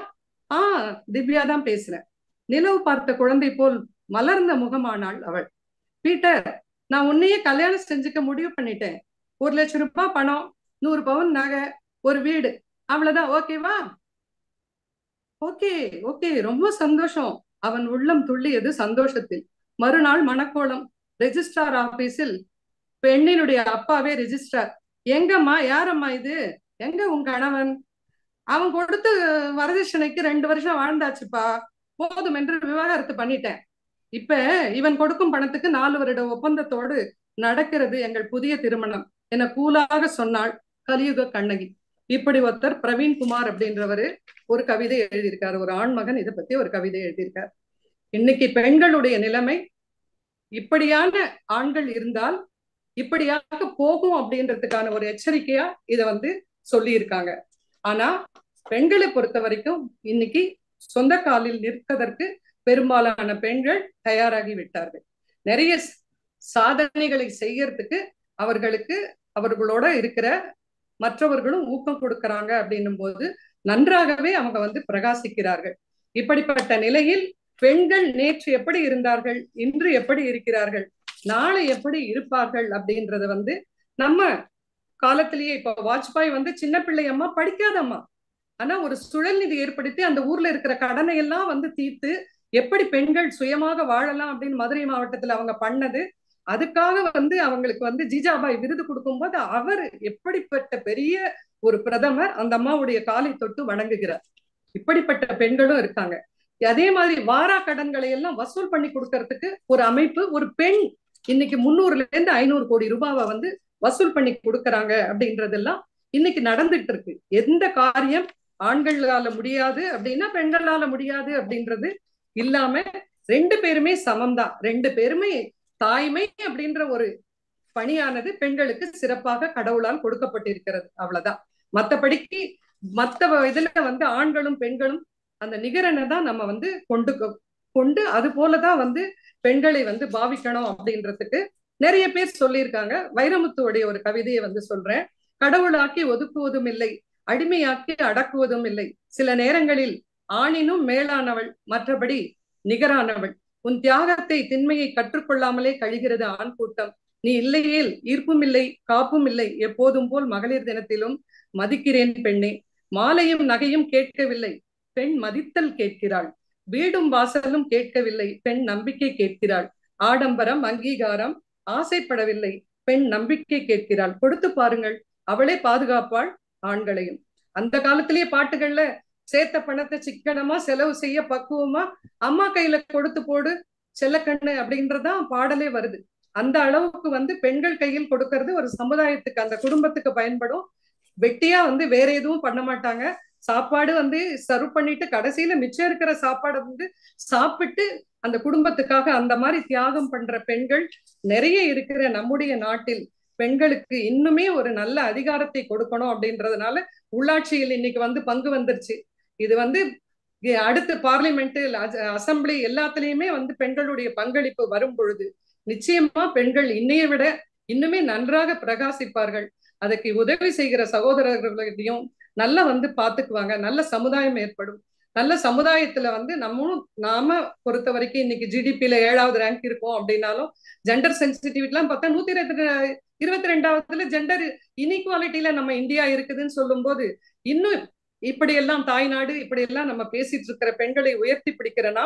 திவ்யா தான் பேசுறேன். நிலவு பார்த்த குழந்தை போல் மலர்ந்த முகமானாள் அவள். பீட்டர், நான் உன்னையே கல்யாணம் செஞ்சுக்க முடிவு பண்ணிட்டேன். 1,00,000 ரூபாய் பணம், 100 பவுன் நகை, ஒரு வீடு, அவ்வளவுதான். ஓகேவா? ஓகே ஓகே, ரொம்ப சந்தோஷம். அவன் உள்ளம் துள்ளியது சந்தோஷத்தில். மறுநாள் மணக்கோலம். ரெஜிஸ்ட்ரார் ஆபீஸில் பெண்ணினுடைய அப்பாவே ரெஜிஸ்ட்ரார். எங்கம்மா, யாரம்மா இது? எங்க உன் கணவன்? அவன் கொடுத்து வரதட்சணைக்கு 2 வருஷம் வாழ்ந்தாச்சுப்பா, போதும் என்று விவாகரத்து பண்ணிட்டேன். இப்ப இவன் கொடுக்கும் பணத்துக்கு 4 வருட ஒப்பந்தத்தோடு நடக்கிறது எங்கள் புதிய திருமணம் என கூலாக சொன்னாள் கலியுக கண்ணகி. இப்படி ஒருத்தர் பிரவீன்குமார் அப்படின்றவரு ஒரு கவிதை எழுதியிருக்காரு. ஒரு ஆண்மகன் இதை பத்தி ஒரு கவிதை எழுதியிருக்கார். இன்னைக்கு பெண்களுடைய நிலைமை இப்படியான ஆண்கள் இருந்தால் இப்படியாக போகும் அப்படின்றதுக்கான ஒரு எச்சரிக்கையா இதை வந்து சொல்லி இருக்காங்க. ஆனா பெண்களை பொறுத்த வரைக்கும் இன்னைக்கு சொந்த காலில் நிற்பதற்கு பெரும்பாலான பெண்கள் தயாராகி விட்டார்கள். நிறைய சாதனைகளை செய்யறதுக்கு அவர்களோட இருக்கிற மற்றவர்களும் ஊக்கம் கொடுக்கறாங்க அப்படின்னும் போது நன்றாகவே அவங்க வந்து பிரகாசிக்கிறார்கள். இப்படிப்பட்ட நிலையில் பெண்கள் நேற்று எப்படி இருந்தார்கள், இன்று எப்படி இருக்கிறார்கள், நாளை எப்படி இருப்பார்கள் அப்படின்றத வந்து நம்ம காலத்திலேயே இப்ப வாஜ்பாய் வந்து சின்ன பிள்ளை அம்மா, படிக்காதம்மா, ஆனா ஒரு சுழல் நிதி ஏற்படுத்தி அந்த ஊர்ல இருக்கிற கடனை எல்லாம் வந்து தீர்த்து எப்படி பெண்கள் சுயமாக வாழலாம் அப்படின்னு மதுரை மாவட்டத்துல அவங்க பண்ணது. அதுக்காக வந்து அவங்களுக்கு வந்து ஜிஜாபாய் விருது கொடுக்கும்போது அவர் எப்படிப்பட்ட பெரிய ஒரு பிரதமர் அந்த அம்மாவுடைய காலை தொட்டு வணங்குகிறார். இப்படிப்பட்ட பெண்களும் இருக்காங்க. அதே மாதிரி வாரா கடன்களை எல்லாம் வசூல் பண்ணி கொடுக்கறதுக்கு ஒரு அமைப்பு, ஒரு பெண் இன்னைக்கு 300-500 கோடி ரூபாவை வந்து வசூல் பண்ணி கொடுக்கறாங்க அப்படின்றதெல்லாம் இன்னைக்கு நடந்துட்டு இருக்கு. எந்த காரியம் ஆண்களால முடியாது அப்படின்னா பெண்களால முடியாது அப்படின்றது இல்லாம 2 பேருமே சமம்தான். 2 பேருமே தாய்மை அப்படின்ற ஒரு பணியானது பெண்களுக்கு சிறப்பாக கடவுளால் கொடுக்கப்பட்டிருக்கிறது. அவ்வளவுதான். மத்தபடிக்கு மத்த இதுல வந்து ஆண்களும் பெண்களும் அந்த நிகரனை தான் நம்ம வந்து கொண்டு அது போலதான் வந்து பெண்களை வந்து பாவிக்கணும் அப்படின்றதுக்கு நிறைய பேர் சொல்லியிருக்காங்க. வைரமுத்துவோடைய ஒரு கவிதையை வந்து சொல்றேன். கடவுளாக்கி ஒதுக்குவதும் இல்லை, அடிமையாக்கி அடக்குவதும் இல்லை, சில நேரங்களில் ஆணினும் மேலானவள், மற்றபடி நிகரானவள். உன் தியாகத்தை திண்மையை கற்றுக்கொள்ளாமலே கழிகிறது ஆண் கூட்டம். நீ இல்லையேல் ஈர்ப்பும் இல்லை காப்பும் இல்லை, எப்போதும் போல் மகளிர் தினத்திலும் மதிக்கிறேன் பெண்ணே. மாலையும் நகையும் கேட்கவில்லை, பெண் மதித்தல் கேட்கிறாள். வீடும் வாசலும் கேட்கவில்லை, பெண் நம்பிக்கை கேட்கிறாள். ஆடம்பரம் அங்கீகாரம் ஆசைப்படவில்லை, பெண் நம்பிக்கை கேட்கிறாள். கொடுத்து பாருங்கள், அவளே பாதுகாப்பாள் ஆண்களையும். அந்த காலத்திலேயே பாட்டுகள்ல சேர்த்த பணத்தை சிக்கனமா செலவு செய்ய பக்குவமா அம்மா கையில கொடுத்து போடு செல்லக்கண்ணு அப்படின்றதான் பாடலே வருது. அந்த அளவுக்கு வந்து பெண்கள் கையில் கொடுக்கறது ஒரு சமுதாயத்துக்கு, அந்த குடும்பத்துக்கு பயன்படும். வெட்டியா வந்து வேற எதுவும் பண்ண மாட்டாங்க. சாப்பாடு வந்து சர்வ் பண்ணிட்டு கடைசியில மிச்சம் இருக்கிற சாப்பாடை வந்து சாப்பிட்டு அந்த குடும்பத்துக்காக அந்த மாதிரி தியாகம் பண்ற பெண்கள் நிறைய இருக்கிற நம்முடைய நாட்டில் பெண்களுக்கு இன்னுமே ஒரு நல்ல அதிகாரத்தை கொடுக்கணும் அப்படின்றதுனால உள்ளாட்சியில் இன்னைக்கு வந்து பங்கு வந்துருச்சு. இது வந்து அடுத்து பார்லிமெண்ட், அசம்பிளி எல்லாத்துலயுமே வந்து பெண்களுடைய பங்களிப்பு வரும் பொழுது நிச்சயமா பெண்கள் இன்னைய விட இன்னுமே நன்றாக பிரகாசிப்பார்கள். அதுக்கு உதவி செய்கிற சகோதரர்களையும் நல்லா வந்து பாத்துக்குவாங்க. நல்ல சமுதாயம் ஏற்படும். நல்ல சமுதாயத்துல வந்து நாம பொறுத்த வரைக்கும் இன்னைக்கு ஜிடிபில 7வது ரேங்க் இருக்கும் அப்படின்னாலும் ஜெண்டர் சென்சிட்டிவிட்டிலாம் பார்த்தா 122வது ஜெண்டர் இன்இக்வாலிட்டியில நம்ம இந்தியா இருக்குதுன்னு சொல்லும் போது இன்னும் இப்படியெல்லாம் தாய்நாடு இப்படியெல்லாம் நம்ம பேசிட்டு இருக்கிற பெண்களை உயர்த்தி பிடிக்கிறனா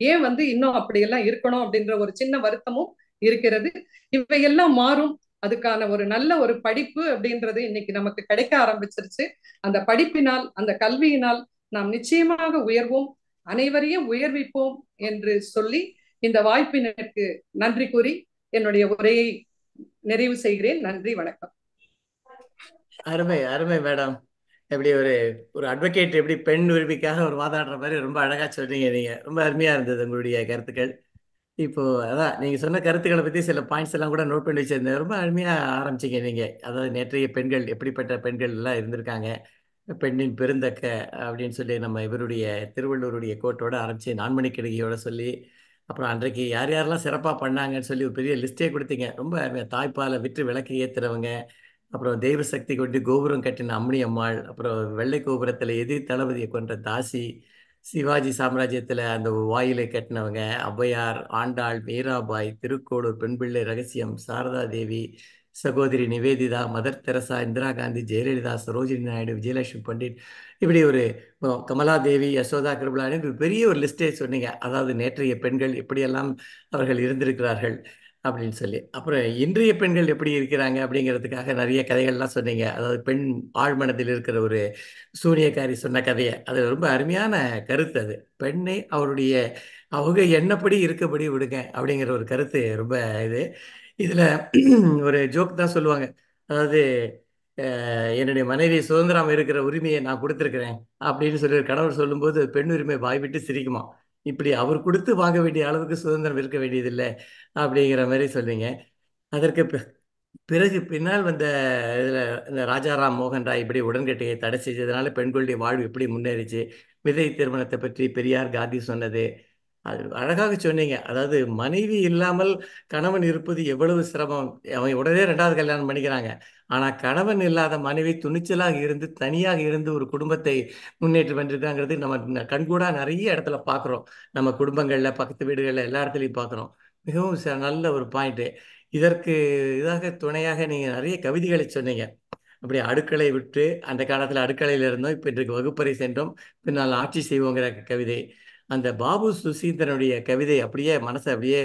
ஏன் வந்து இன்னும் அப்படியெல்லாம் இருக்கணும் அப்படின்ற ஒரு சின்ன வருத்தமும் இருக்கிறது. இவையெல்லாம் மாறும். அதுக்கான ஒரு நல்ல ஒரு படிப்பு அப்படின்றது இன்னைக்கு நமக்கு கிடைக்க ஆரம்பிச்சிருச்சு. அந்த படிப்பினால், அந்த கல்வியினால் நாம் நிச்சயமாக உயர்வோம், அனைவரையும் உயர்விப்போம் என்று சொல்லி இந்த வாய்ப்பினருக்கு நன்றி கூறி என்னுடைய உரையை நிறைவு செய்கிறேன். நன்றி, வணக்கம். அருமை அருமை மேடம். எப்படி ஒரு ஒரு அட்வொகேட் எப்படி பெண் உரிமைக்காக ஒரு வாதாடுற மாதிரி ரொம்ப அழகா சொன்னீங்க. நீங்க ரொம்ப அருமையா இருந்தது உங்களுடைய கருத்துக்கள். இப்போ அதான் நீங்க சொன்ன கருத்துக்களை பத்தி சில பாயிண்ட்ஸ் எல்லாம் கூட நோட் பண்ணி வச்சிருந்தேன். ரொம்ப அருமையா ஆரம்பிச்சீங்க நீங்க. அதாவது நேற்றைய பெண்கள் எப்படிப்பட்ட பெண்கள் எல்லாம் இருந்திருக்காங்க, பெண்ணின் பெருந்தக்க அப்படின்னு சொல்லி நம்ம இவருடைய திருவள்ளுவருடைய கோட்டோட ஆரம்பிச்சு நான்மணிக்கடிகையோட சொல்லி அப்புறம் அன்றைக்கு யார் யாரெல்லாம் சிறப்பாக பண்ணாங்கன்னு சொல்லி ஒரு பெரிய லிஸ்டே கொடுத்தீங்க. ரொம்ப அருமையா. தாய்ப்பாலை விற்று விளக்கு ஏத்துறவங்க, அப்புறம் தெய்வ சக்தி கொண்டு கோபுரம் கட்டின அம்மணி அம்மாள், அப்புறம் வெள்ளை கோபுரத்தில் எதிர் தளபதியை கொன்ற தாசி, சிவாஜி சாம்ராஜ்யத்தில் அந்த வாயிலை கட்டினவங்க ஔவையார், ஆண்டாள், மீராபாய், திருக்கோளூர் பெண்பிள்ளை ரகசியம், சாரதா தேவி, சகோதரி நிவேதிதா, மதர் தெரசா, இந்திரா காந்தி, ஜெயலலிதா, சரோஜினி நாயுடு, விஜயலட்சுமி பண்டிட், இப்படி ஒரு கமலாதேவி, யசோதா கிருபலானி ஒரு பெரிய ஒரு லிஸ்டே சொன்னீங்க. அதாவது நேற்றைய பெண்கள் எப்படியெல்லாம் அவர்கள் இருந்திருக்கிறார்கள் அப்படின்னு சொல்லி. அப்புறம் இன்றைய பெண்கள் எப்படி இருக்கிறாங்க அப்படிங்கிறதுக்காக நிறைய கதைகள்லாம் சொன்னீங்க. அதாவது பெண் ஆழ்மனதில் இருக்கிற ஒரு சூனியக்காரி சொன்ன கதையை, அது ரொம்ப அருமையான கருத்து. அது பெண்ணை அவருடைய அவங்க எண்ணப்படி இருக்கபடி விடுங்க அப்படிங்கிற ஒரு கருத்து ரொம்ப இது. இதில் ஒரு ஜோக் தான் சொல்லுவாங்க. அதாவது என்னுடைய மனைவி சுதந்திரம் இருக்கிற உரிமையை நான் கொடுத்துருக்கிறேன் அப்படின்னு சொல்லி ஒரு கணவர் சொல்லும்போது பெண் உரிமை வாய் விட்டு சிரிக்குமா. இப்படி அவர் கொடுத்து வாங்க வேண்டிய அளவுக்கு சுதந்திரம் இருக்க வேண்டியதில்லை அப்படிங்கிற மாதிரி சொல்றீங்க. அதற்கு பிறகு பின்னால் வந்த இதில் இந்த ராஜாராம் மோகன் ராய் இப்படி உடன்கட்டையை தடை செஞ்சதுனால பெண்களுடைய வாழ்வு எப்படி முன்னேறிச்சு, விதை திருமணத்தை பற்றி பெரியார் காந்தி சொன்னது, அது அழகாக சொன்னீங்க. அதாவது மனைவி இல்லாமல் கணவன் இருப்பது எவ்வளவு சிரமம். அவன் உடனே 2வது கல்யாணம் பண்ணிக்கிறாங்க. ஆனால் கணவன் இல்லாத மனைவி துணிச்சலாக இருந்து தனியாக இருந்து ஒரு குடும்பத்தை முன்னேற்றி பண்ணிருக்காங்கிறது நம்ம கண்கூடா நிறைய இடத்துல பார்க்குறோம். நம்ம குடும்பங்களில், பக்கத்து வீடுகளில், எல்லா இடத்துலையும் பார்க்குறோம். மிகவும் நல்ல ஒரு பாயிண்ட்டு. இதற்கு இதாக துணையாக நீங்கள் நிறைய கவிதைகளை சொன்னீங்க. அப்படி அடுக்களை விட்டு அந்த காலத்தில் அடுக்கலையில் இருந்தோம், இப்போ இன்றைக்கு வகுப்பறை சென்றோம், பின்னால் ஆட்சி செய்வோங்கிற கவிதை, அந்த பாபு சுசீந்திரனுடைய கவிதை அப்படியே மனசை அப்படியே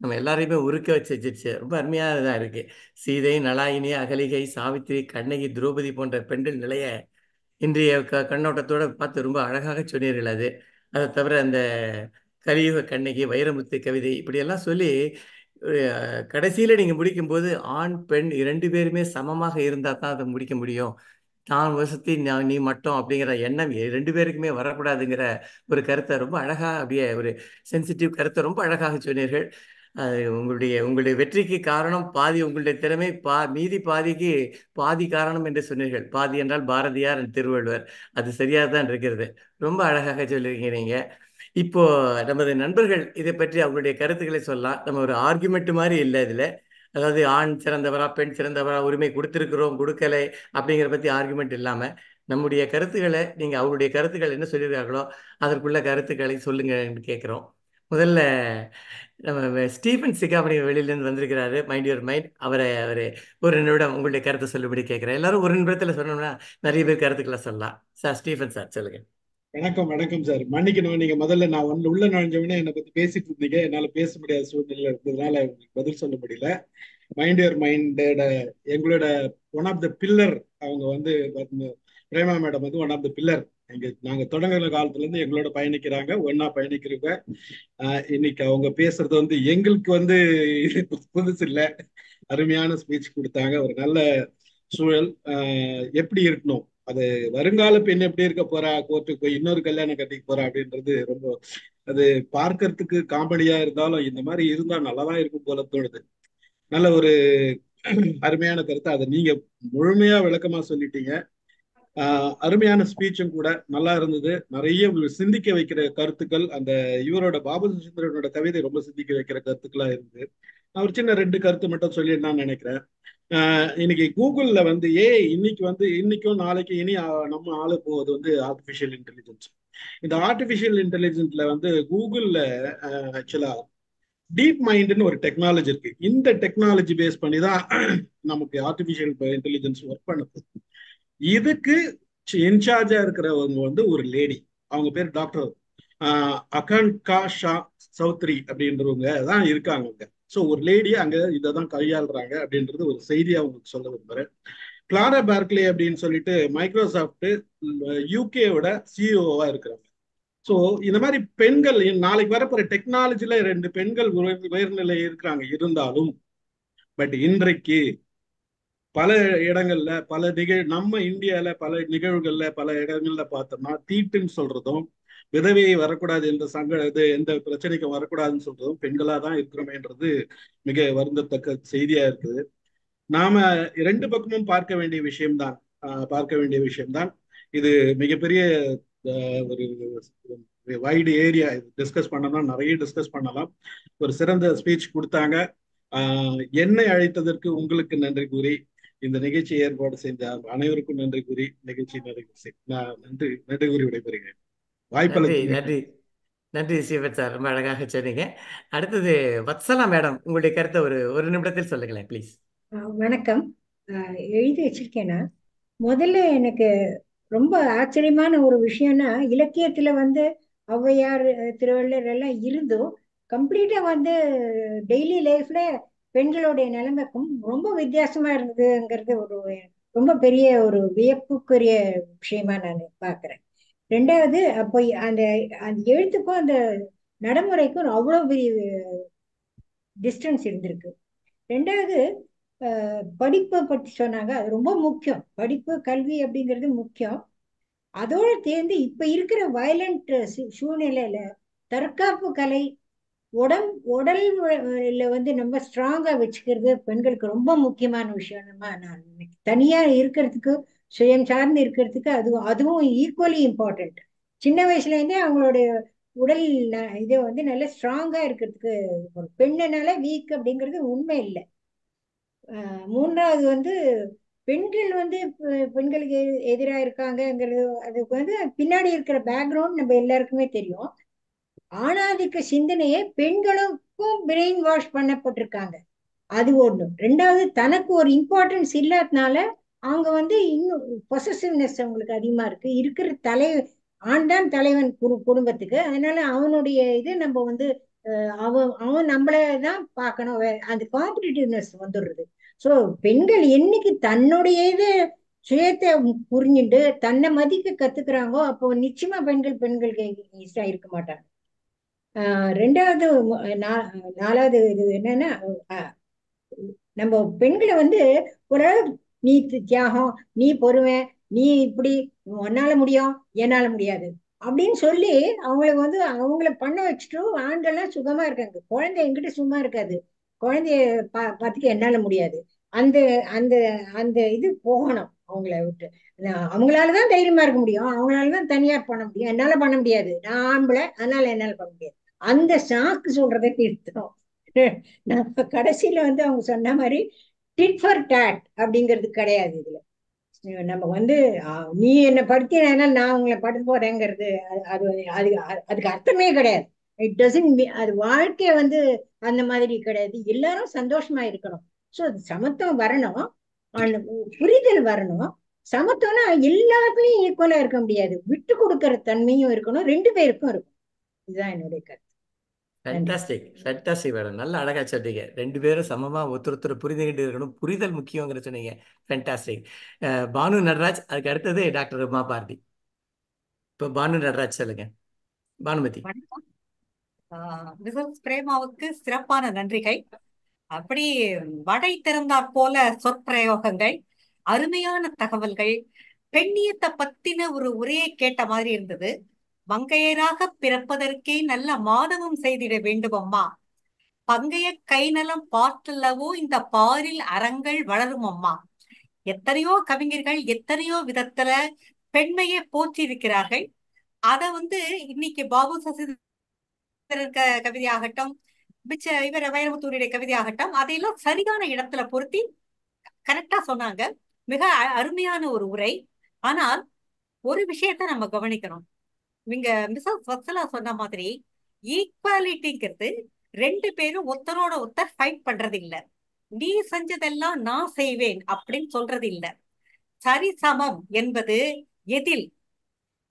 நம்ம எல்லாரையுமே உருக்க வச்சிருச்சு. ரொம்ப அருமையாக தான் இருக்கு. சீதை, நலாயினி, அகலிகை, சாவித்திரி, கண்ணகி, திரௌபதி போன்ற பெண்கள் நிலைய இன்றைய கண்ணோட்டத்தோட பார்த்து ரொம்ப அழகாக சொன்னீர்கள். அதை தவிர அந்த கலியுக கண்ணகி, வைரமுத்து கவிதை இப்படியெல்லாம் சொல்லி கடைசியில் நீங்கள் முடிக்கும்போது ஆண் பெண் 2 பேருமே சமமாக இருந்தால் தான் அதை முடிக்க முடியும். தான் வசதி நீ மட்டும் அப்படிங்கிற எண்ணம் 2 பேருக்குமே வரக்கூடாதுங்கிற ஒரு கருத்தை ரொம்ப அழகாக, அப்படியே ஒரு சென்சிட்டிவ் கருத்தை ரொம்ப அழகாக சொன்னீர்கள். உங்களுடைய உங்களுடைய வெற்றிக்கு காரணம் பாதி உங்களுடைய திறமை, மீதி பாதிக்கு பாதி காரணம் என்று சொன்னீர்கள். பாதி என்றால் பாரதியார் திருவள்ளுவர். அது சரியாக தான் இருக்கிறது. ரொம்ப அழகாக சொல்லியிருக்கீங்க நீங்க. இப்போ நமது நண்பர்கள் இதை பற்றி அவங்களுடைய கருத்துக்களை சொல்லலாம். நம்ம ஒரு ஆர்குமெண்ட் மாதிரி இல்லை இதில். அதாவது ஆண் சிறந்தவரா பெண் சிறந்தவரா, உரிமை கொடுத்திருக்கிறோம் கொடுக்கலை அப்படிங்கிற பற்றி ஆர்குமெண்ட் இல்லாமல் நம்முடைய கருத்துக்களை நீங்கள் அவருடைய கருத்துக்கள் என்ன சொல்லியிருக்காங்களோ அதற்குள்ள கருத்துக்களை சொல்லுங்கன்னு கேட்குறோம். முதல்ல நம்ம ஸ்டீஃபன் சிகாமணி வெளியிலேருந்து வந்திருக்கிறாரு, மைண்ட் யுவர் மைண்ட். அவரை ஒரு நிமிடம் உங்களுடைய கருத்தை சொல்லுபடி கேட்குறேன். எல்லாரும் ஒரு நிமிடத்தில் சொன்னோம்னா நிறைய பேர் கருத்துக்களை சொல்லலாம். சார் ஸ்டீஃபன் சார் சொல்லுங்க. வணக்கம் வணக்கம் சார். மன்னிக்கணும், நீங்க முதல்ல நான் உள்ள நுழைஞ்சவொடனே என்னை பத்தி பேசிட்டு இருந்தீங்க. என்னால பேச முடியாத சூழ்நிலை இருந்ததுனால உங்களுக்கு பதில் சொல்ல முடியல. மைண்ட் யுவர் மைண்டோட எங்களோட ஒன் ஆஃப் த பில்லர் அவங்க வந்து பிரேமா மேடம் வந்து ஒன் ஆஃப் த பில்லர். நாங்க தொடங்குற காலத்துல இருந்து எங்களோட பயணிக்கிறாங்க, ஒன்னா பயணிக்கிறவங்க. இன்னைக்கு அவங்க பேசுறது வந்து எங்களுக்கு வந்து புதுசு இல்லை. அருமையான ஸ்பீச் கொடுத்தாங்க. ஒரு நல்ல சூழல் எப்படி இருக்கணும், அது வருங்கால பெண் எப்படி இருக்க போறா, கோர்ட்டுக்கு போய் இன்னொரு கல்யாணம் கட்டிக்க போறா அப்படின்றது ரொம்ப அது பார்க்கறதுக்கு காமெடியா இருந்தாலும் இந்த மாதிரி இருந்தா நல்லாதான் இருக்கும் போல தோணுது. நல்ல ஒரு அருமையான கருத்து. அதை நீங்க முழுமையா விளக்கமா சொல்லிட்டீங்க. அருமையான ஸ்பீச்சும் கூட நல்லா இருந்தது. நிறைய சிந்திக்க வைக்கிற கருத்துக்கள். அந்த இவரோட பாபு சுந்தரனோட கவிதை ரொம்ப சிந்திக்க வைக்கிற கருத்துக்களா இருந்தது. நான் ஒரு சின்ன 2 கருத்து மட்டும் சொல்லிடலாம்னு நினைக்கிறேன். இன்னைக்கு கூகுள்ல வந்து இன்னைக்கு வந்து இன்னைக்கும் நாளைக்கு இனி நம்ம ஆளு போவது வந்து ஆர்டிபிஷியல் இன்டெலிஜென்ஸ். இந்த ஆர்டிபிஷியல் இன்டெலிஜென்ஸ்ல வந்து கூகுள்ல ஆக்சுவலா டீப் மைண்ட்னு ஒரு டெக்னாலஜி இருக்கு. இந்த டெக்னாலஜி பேஸ் பண்ணி தான் நமக்கு ஆர்டிபிஷியல் இன்டெலிஜென்ஸ் ஒர்க் பண்ணுது. இதுக்கு இன்சார்ஜா இருக்கிறவங்க வந்து ஒரு லேடி, அவங்க பேர் டாக்டர் அகன்கா ஷா சௌத்ரி அப்படின்றவங்க தான் இருக்காங்க அங்க. ஸோ ஒரு லேடி அங்க இதை தான் கையாளுறாங்க அப்படின்றது ஒரு செய்தியா அவங்களுக்கு சொல்ல விரும்புறேன். கிளாரா பார்க்லே அப்படின்னு சொல்லிட்டு மைக்ரோசாஃப்ட் யூகேவோட சிஇஓவா இருக்கிறாங்க. ஸோ இந்த மாதிரி பெண்கள் நாளைக்கு வரப்போற டெக்னாலஜில 2 பெண்கள் உயர்நிலை இருக்கிறாங்க. இருந்தாலும் பட் இன்றைக்கு பல இடங்கள்ல நம்ம இந்தியால பல நிகழ்வுகள்ல பல இடங்கள்ல பார்த்தோம்னா தீட்டுன்னு சொல்றதும், விதவையை வரக்கூடாது என்ற இது எந்த பிரச்சனைக்கும் வரக்கூடாதுன்னு சொல்றதும் பெண்களா தான் இருக்கிறோமேன்றது மிக வருந்தத்தக்க செய்தியா இருக்குது. நாம 2 பக்கமும் பார்க்க வேண்டிய விஷயம்தான். இது மிகப்பெரிய ஒரு வைடு ஏரியா. டிஸ்கஸ் பண்ணலாம், நிறைய டிஸ்கஸ் பண்ணலாம். ஒரு சிறந்த ஸ்பீச் கொடுத்தாங்க. என்னை அழைத்ததற்கு உங்களுக்கு நன்றி கூறி, இந்த நிகழ்ச்சி ஏற்பாடு செய்த அனைவருக்கும் நன்றி கூறி நிகழ்ச்சி நான் நன்றி கூறி விடைபெறுகிறேன். நன்றி நன்றி நன்றி சிவன் சார், ரொம்ப அழகாக சொன்னீங்க. அடுத்தது வத்சலா மேடம், உங்களுடைய கருத்தை ஒரு நிமிடத்தில் சொல்லுங்களேன் ப்ளீஸ். வணக்கம். எழுதி வச்சிருக்கேன்னா, முதல்ல எனக்கு ரொம்ப ஆச்சரியமான ஒரு விஷயம்னா, இலக்கியத்துல வந்து ஔவையார் திருவள்ளுவர் எல்லாம் இருந்தும் கம்ப்ளீட்டா வந்து டெய்லி லைஃப்ல பெண்களுடைய நிலைமைக்கும் ரொம்ப வித்தியாசமா இருந்ததுங்கிறது ஒரு ரொம்ப பெரிய ஒரு வியப்புக்குரிய விஷயமா நான் பார்க்கிறேன். ரெண்டாவது, அப்போ அந்த அந்த எழுத்துக்கும் அந்த நடைமுறைக்கும் அவ்வளோ பெரிய டிஸ்டன்ஸ் இருந்திருக்கு. ரெண்டாவது, படிப்பை பற்றி சொன்னாங்க. அது ரொம்ப முக்கியம். படிப்பு கல்வி அப்படிங்கிறது முக்கியம். அதோடு சேர்ந்து இப்ப இருக்கிற வயலண்ட் சூழ்நிலையில தற்காப்பு கலை, உடல்ல வந்து நம்ம ஸ்ட்ராங்கா வச்சுக்கிறது பெண்களுக்கு ரொம்ப முக்கியமான விஷயமா நான் நினைக்கிறேன். தனியா இருக்கிறதுக்கு, சுயம் சார்ந்து இருக்கிறதுக்கு அதுவும் ஈக்குவலி இம்பார்ட்டன்ட். சின்ன வயசுல இருந்தே அவங்களுடைய உடல் இதை வந்து நல்ல ஸ்ட்ராங்கா இருக்கிறதுக்கு. ஒரு பெண்ணுனால வீக் அப்படிங்கிறது உண்மை இல்லை. மூன்றாவது வந்து பெண்கள் வந்து பெண்களுக்கு எதிராக இருக்காங்கங்கிறது அதுக்கு வந்து பின்னாடி இருக்கிற பேக்ரவுண்ட் நம்ம எல்லாருக்குமே தெரியும். ஆணாதிக்க சிந்தனையை பெண்களுக்கும் பிரெயின் வாஷ் பண்ணப்பட்டிருக்காங்க. அது ஒண்ணு. ரெண்டாவது, தனக்கு ஒரு இம்பார்ட்டன்ஸ் இல்லாதனால அவங்க வந்து இன்னும் பொசசிவ்னஸ் அவங்களுக்கு அதிகமா இருக்கு. இருக்கிற ஆண் தான் தலைவன் குடும்பத்துக்கு. அதனால அவனுடைய இது நம்ம வந்து அவன் நம்மளதான் பார்க்கணும். அந்த காம்படிட்டிவ்னஸ் வந்துடுறது. சோ பெண்கள் என்னைக்கு தன்னுடைய இது சுயத்தை புரிஞ்சுட்டு தன்னை மதிக்க கத்துக்கிறாங்கோ, அப்போ நிச்சயமா பெண்களுக்கு ஈஸியா இருக்க மாட்டாங்க. ரெண்டாவது, நாலாவது இது என்னன்னா, நம்ம பெண்களை வந்து ஓரளவு நீ தியாகம், நீ பொறுமை, நீ இப்படி, உன்னால முடியும் என்னால முடியாது அப்படின்னு சொல்லி அவங்களுக்கு வந்து அவங்கள பண்ண வச்சுட்டு ஆண்கள்லாம் சுகமா இருக்காங்க. குழந்தை என்கிட்ட சும்மா இருக்காது. குழந்தைய பார்த்துக்க என்னால முடியாது. அந்த அந்த அந்த இது போகணும் அவங்கள விட்டு. அவங்களாலதான் தைரியமா இருக்க முடியும், அவங்களாலதான் தனியா பண்ண முடியும். என்னால பண்ண முடியாது, நான் ஆம்பளை, அதனால என்னால பண்ண முடியாது. அந்த சாக்கு சொல்றதை நிறுத்தணும். நம்ம கடைசியில வந்து அவங்க சொன்ன மாதிரி டிட் ஃபார் டேட் அப்படிங்கிறது கிடையாது இதுல. நம்ம வந்து நீ என்னை படுத்தினா நான் உங்களை படுத்து போறேங்கிறது அது அது அதுக்கு அர்த்தமே கிடையாது. இட் டசன்ட் அது வாழ்க்கை வந்து அந்த மாதிரி கிடையாது. எல்லாரும் சந்தோஷமா இருக்கணும். ஸோ சமத்துவம் வரணும், புரிதல் வரணும். சமத்துவம்னா எல்லாத்துலயும் ஈக்குவலா இருக்க முடியாது, விட்டு கொடுக்கற தன்மையும் இருக்கணும், ரெண்டு பேருக்கும் இருக்கும். இதுதான் என்னுடைய கருத்து. நன்றி. ஃபேண்டாஸ்டிக் ஃபேண்டாஸ்டிக் மேடம், நல்ல அழகா சொன்னீங்க. ரெண்டு பேரும் சமமா ஒருத்தர் புரிந்துகிட்டு இருக்கணும், புரிதல் முக்கியங்கிற சொன்னீங்க. ஃபேண்டாஸ்டிக். பானு நடராஜ், அதுக்கு அடுத்தது டாக்டர் உமா பாரதி. இப்போ பானு நடராஜ் சொல்லுங்க. பானுமதி. வணக்கம். மிஸ்ஸஸ் பிரேமாவுக்கு சிறப்பான நன்றிகள். அப்படி வடை திறந்தாற் போல சொற்பிரயோகங்கள், அருமையான தகவல்கள், பெண்ணியத்தை பத்தின ஒரு உரையை கேட்ட மாதிரி இருந்தது. மங்கையராக பிறப்பதற்கே நல்ல மாதவம் செய்திட வேண்டும் அம்மா, பங்கைய கை நலம் பாற்றல்லவோ இந்த பாரில் அறங்கள் வளரும் அம்மா. எத்தனையோ கவிஞர்கள் எத்தனையோ விதத்துல பெண்மையை போற்றி இருக்கிறார்கள். அத வந்து இன்னைக்கு பாபு சசிதரன் கவிதையாகட்டும், இவர் வைரமுத்தூருடைய கவிதையாகட்டும், அதையெல்லாம் சரியான இடத்துல பொருத்தி கரெக்டா சொன்னாங்க. மிக அருமையான ஒரு உரை. ஆனால் ஒரு விஷயத்த நம்ம கவனிக்கணும். இங்க மிஸ்ஸஸ் வத்சலா சொன்ன மாதிரி ஈக்குவாலிட்டிங்கிறது ரெண்டு பேரும் ஒருத்தரோட ஒருத்தர் ஃபைட் பண்றது இல்ல, நீ செஞ்சதெல்லாம் நான் செய்வேன் அப்படின்னு சொல்றது இல்ல. சரிசமம் என்பது எதில்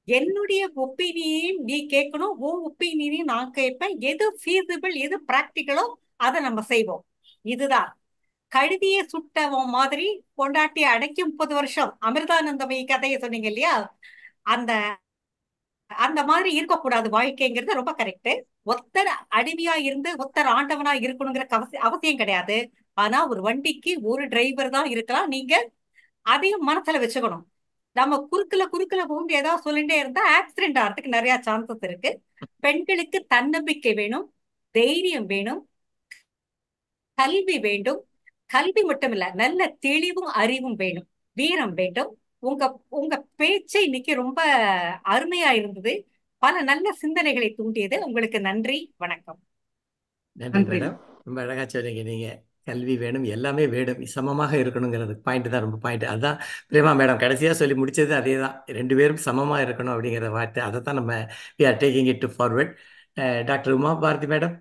என்னுடைய ஒப்பீனியனையும் நீ கேட்கணும், உன் ஒப்பீனியனையும் நான் கேட்பேன், எது ஃபீஸிபிள் எது பிராக்டிக்கலோ அதை நம்ம செய்வோம். இதுதான். கழுதியை சுட்டவன் மாதிரி பொண்டாட்டி அடக்கி 30 வருஷம் அமிர்தானந்தமயி கதையை சொன்னீங்க இல்லையா, அந்த அந்த மாதிரி இருக்கக்கூடாது வாழ்க்கைங்கிறது ரொம்ப கரெக்ட். ஒருத்தர் அடிமையா இருந்து ஒருத்தர் ஆண்டவனா இருக்கணுங்கிற அவசியம் கிடையாது. ஆனா ஒரு வண்டிக்கு ஒரு டிரைவர் தான் இருக்கலாம், நீங்க அதையும் மனசுல வச்சுக்கணும். நம்ம குறுக்குல போகும்போது ஏதாவது சொல்லிட்டே இருந்தா ஆக்சிடென்ட் ஆகிறதுக்கு நிறைய சான்சஸ் இருக்கு. பெண்களுக்கு தன்னம்பிக்கை வேணும், தைரியம் வேணும், கல்வி வேண்டும். கல்வி மட்டும் இல்ல, நல்ல தெளிவும் அறிவும் வேணும், வீரம் வேண்டும். உங்க உங்க பேச்சை இன்னைக்கு ரொம்ப அருமையா இருந்தது, பல நல்ல சிந்தனைகளை தூண்டியது. உங்களுக்கு நன்றி, வணக்கம். நன்றி மேடம், ரொம்ப அழகா சொன்னீங்க. நீங்க கல்வி வேணும், எல்லாமே வேணும், சமமாக இருக்கணுங்கிறது பாயிண்ட் தான், ரொம்ப பாயிண்ட். அதுதான் பிரேமா மேடம் கடைசியாக சொல்லி முடிச்சது அதே தான், ரெண்டு பேரும் சமமாக இருக்கணும் அப்படிங்கிற வார்த்தை. அதை தான் நம்ம we are taking it to forward. Doctor Uma Bharathi madam.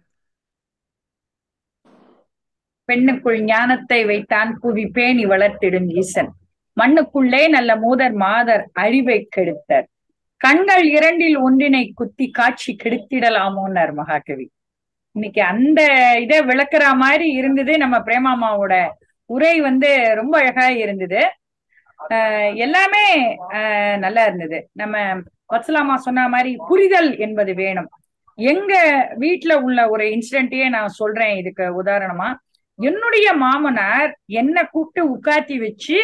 பெண்ணுக்குள் ஞானத்தை வைத்தான் புவி பேணி வளர்த்திடும் ஈசன், மண்ணுக்குள்ளே நல்ல மூதர் மாதர் அறிவை கெடுத்தர், கண்கள் இரண்டில் ஒன்றினை குத்தி காட்சி கெடுத்திடலாமோன்னார் மகாகவி. இன்னைக்கு அந்த இதை விளக்குற மாதிரி இருந்தது நம்ம பிரேமாமாவோட உரை. வந்து ரொம்ப அழகா இருந்தது, எல்லாமே நல்லா இருந்தது. நம்ம வத்சலாமா சொன்ன மாதிரி புரிதல் என்பது வேணும். எங்க வீட்டுல உள்ள ஒரு இன்சிடென்ட்டையே நான் சொல்றேன் இதுக்கு உதாரணமா. என்னுடைய மாமனார் என்ன கூப்பிட்டு உட்காத்தி வச்சு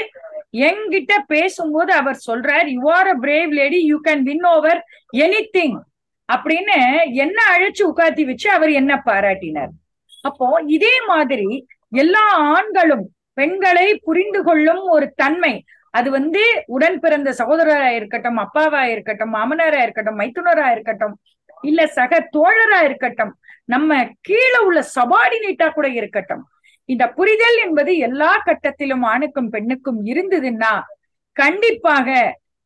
என்கிட்ட பேசும்போது அவர் சொல்றார், you are a brave lady, you can win over anything அப்படின்னு என்ன அழைச்சு உட்காத்தி வச்சு அவர் என்ன பாராட்டினார். அப்போ இதே மாதிரி எல்லா ஆண்களும் பெண்களை புரிந்து கொள்ளும் ஒரு தன்மை, அது வந்து உடன் பிறந்த சகோதரரா இருக்கட்டும், அப்பாவா இருக்கட்டும், மாமனாரா இருக்கட்டும், மைத்துனரா இருக்கட்டும், இல்ல சக தோழரா இருக்கட்டும், நம்ம கீழே உள்ள சபார்டினேட்டா கூட இருக்கட்டும், இந்த புரிதல் என்பது எல்லா கட்டத்திலும் ஆணுக்கும் பெண்ணுக்கும் இருந்ததுன்னா கண்டிப்பாக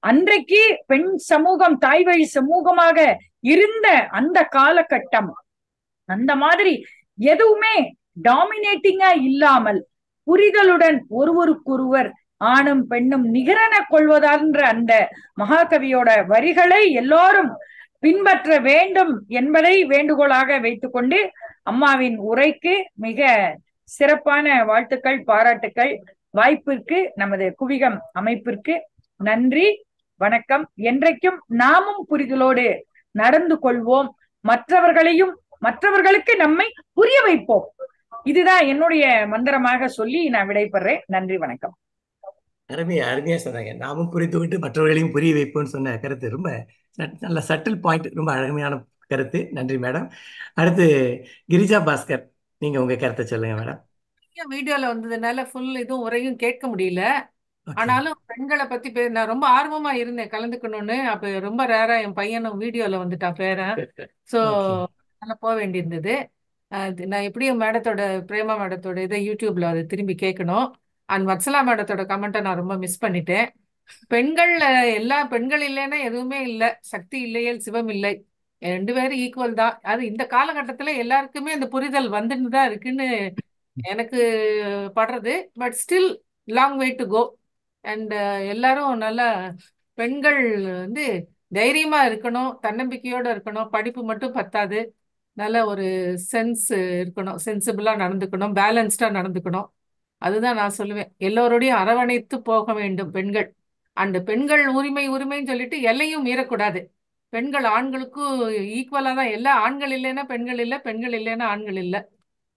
அன்றைக்கு பெண் சமூகம் தாய் வழி சமூகமாக இருந்த அந்த காலகட்டம் அந்த மாதிரி எதுவுமே டாமினேட்டிங்கா இல்லாமல் புரிதலுடன் ஒருவருக்கொருவர் ஆணும் பெண்ணும் நிகரென கொள்வதான்ற அந்த மகாகவியோட வரிகளை எல்லாரும் பின்பற்ற வேண்டும் என்பதை வேண்டுகோளாக வைத்துக்கொண்டு அம்மாவின் உரைக்கு மிக சிறப்பான வாழ்த்துக்கள், பாராட்டுக்கள். வாய்ப்பிற்கு நமது குவிகம் அமைப்பிற்கு நன்றி, வணக்கம். என்றைக்கும் நாமும் புரிதலோடு நடந்து கொள்வோம், மற்றவர்களுக்கு நம்மை புரிய வைப்போம். இதுதான் என்னுடைய மந்திரமாக சொல்லி நான் விடைபெறேன். நன்றி, வணக்கம். அருமையா சொன்னாங்க. நாமும் புரிந்து கொண்டு மற்றவர்களையும் புரிய வைப்போம்னு சொன்ன கருத்து ரொம்ப நல்ல சட்டில் பாயிண்ட், ரொம்ப அழகான கருத்து. நன்றி மேடம். அடுத்து கிரிஜா பாஸ்கர், நீங்க உங்க கருத்தை சொல்லுங்க மேடம். வீடியோல வந்ததுனால ஃபுல் இதுவும் உரையும் கேட்க முடியல. ஓகே ஆனாலும் பெண்களை பத்தி நான் ரொம்ப ஆர்வமா இருந்தேன் கலந்துக்கணும்னு. அப்ப ரொம்ப ரேரா என் பையனும் வீடியோல வந்துட்டான் பேரன். ஸோ ஓகே நல்லா போக வேண்டியிருந்தது. நான் எப்படியும் மேடத்தோட பிரேமா மேடத்தோட இதை யூடியூப்ல அதை திரும்பி கேட்கணும். அண்ட் வத்சலா மேடத்தோட கமெண்ட்டை நான் ரொம்ப மிஸ் பண்ணிட்டேன். பெண்கள் எல்லா பெண்கள் இல்லைன்னா எதுவுமே இல்லை, சக்தி இல்லையேல் சிவம் இல்லை, ரெண்டு பேரும் ஈக்குவல் தான். அது இந்த காலகட்டத்துல எல்லாருக்குமே அந்த புரிதல் வந்துட்டு தான் இருக்குன்னு எனக்கு படுறது. But still long way to go. And எல்லாரும் நல்லா பெண்கள் வந்து தைரியமா இருக்கணும், தன்னம்பிக்கையோட இருக்கணும். படிப்பு மட்டும் பத்தாது, நல்ல ஒரு சென்ஸ் இருக்கணும், சென்சிபிளா நடந்துக்கணும், பேலன்ஸ்டா நடந்துக்கணும். அதுதான் நான் சொல்லுவேன். எல்லோரோடையும் அரவணைத்து போக வேண்டும் பெண்கள். அண்ட் பெண்கள் உரிமை உரிமைன்னு சொல்லிட்டு எல்லையும் மீறக்கூடாது. பெண்கள் ஆண்களுக்கும் ஈக்குவலா தான். எல்லா ஆண்கள் இல்லைன்னா பெண்கள் இல்லை, பெண்கள் இல்லைன்னா ஆண்கள் இல்லை.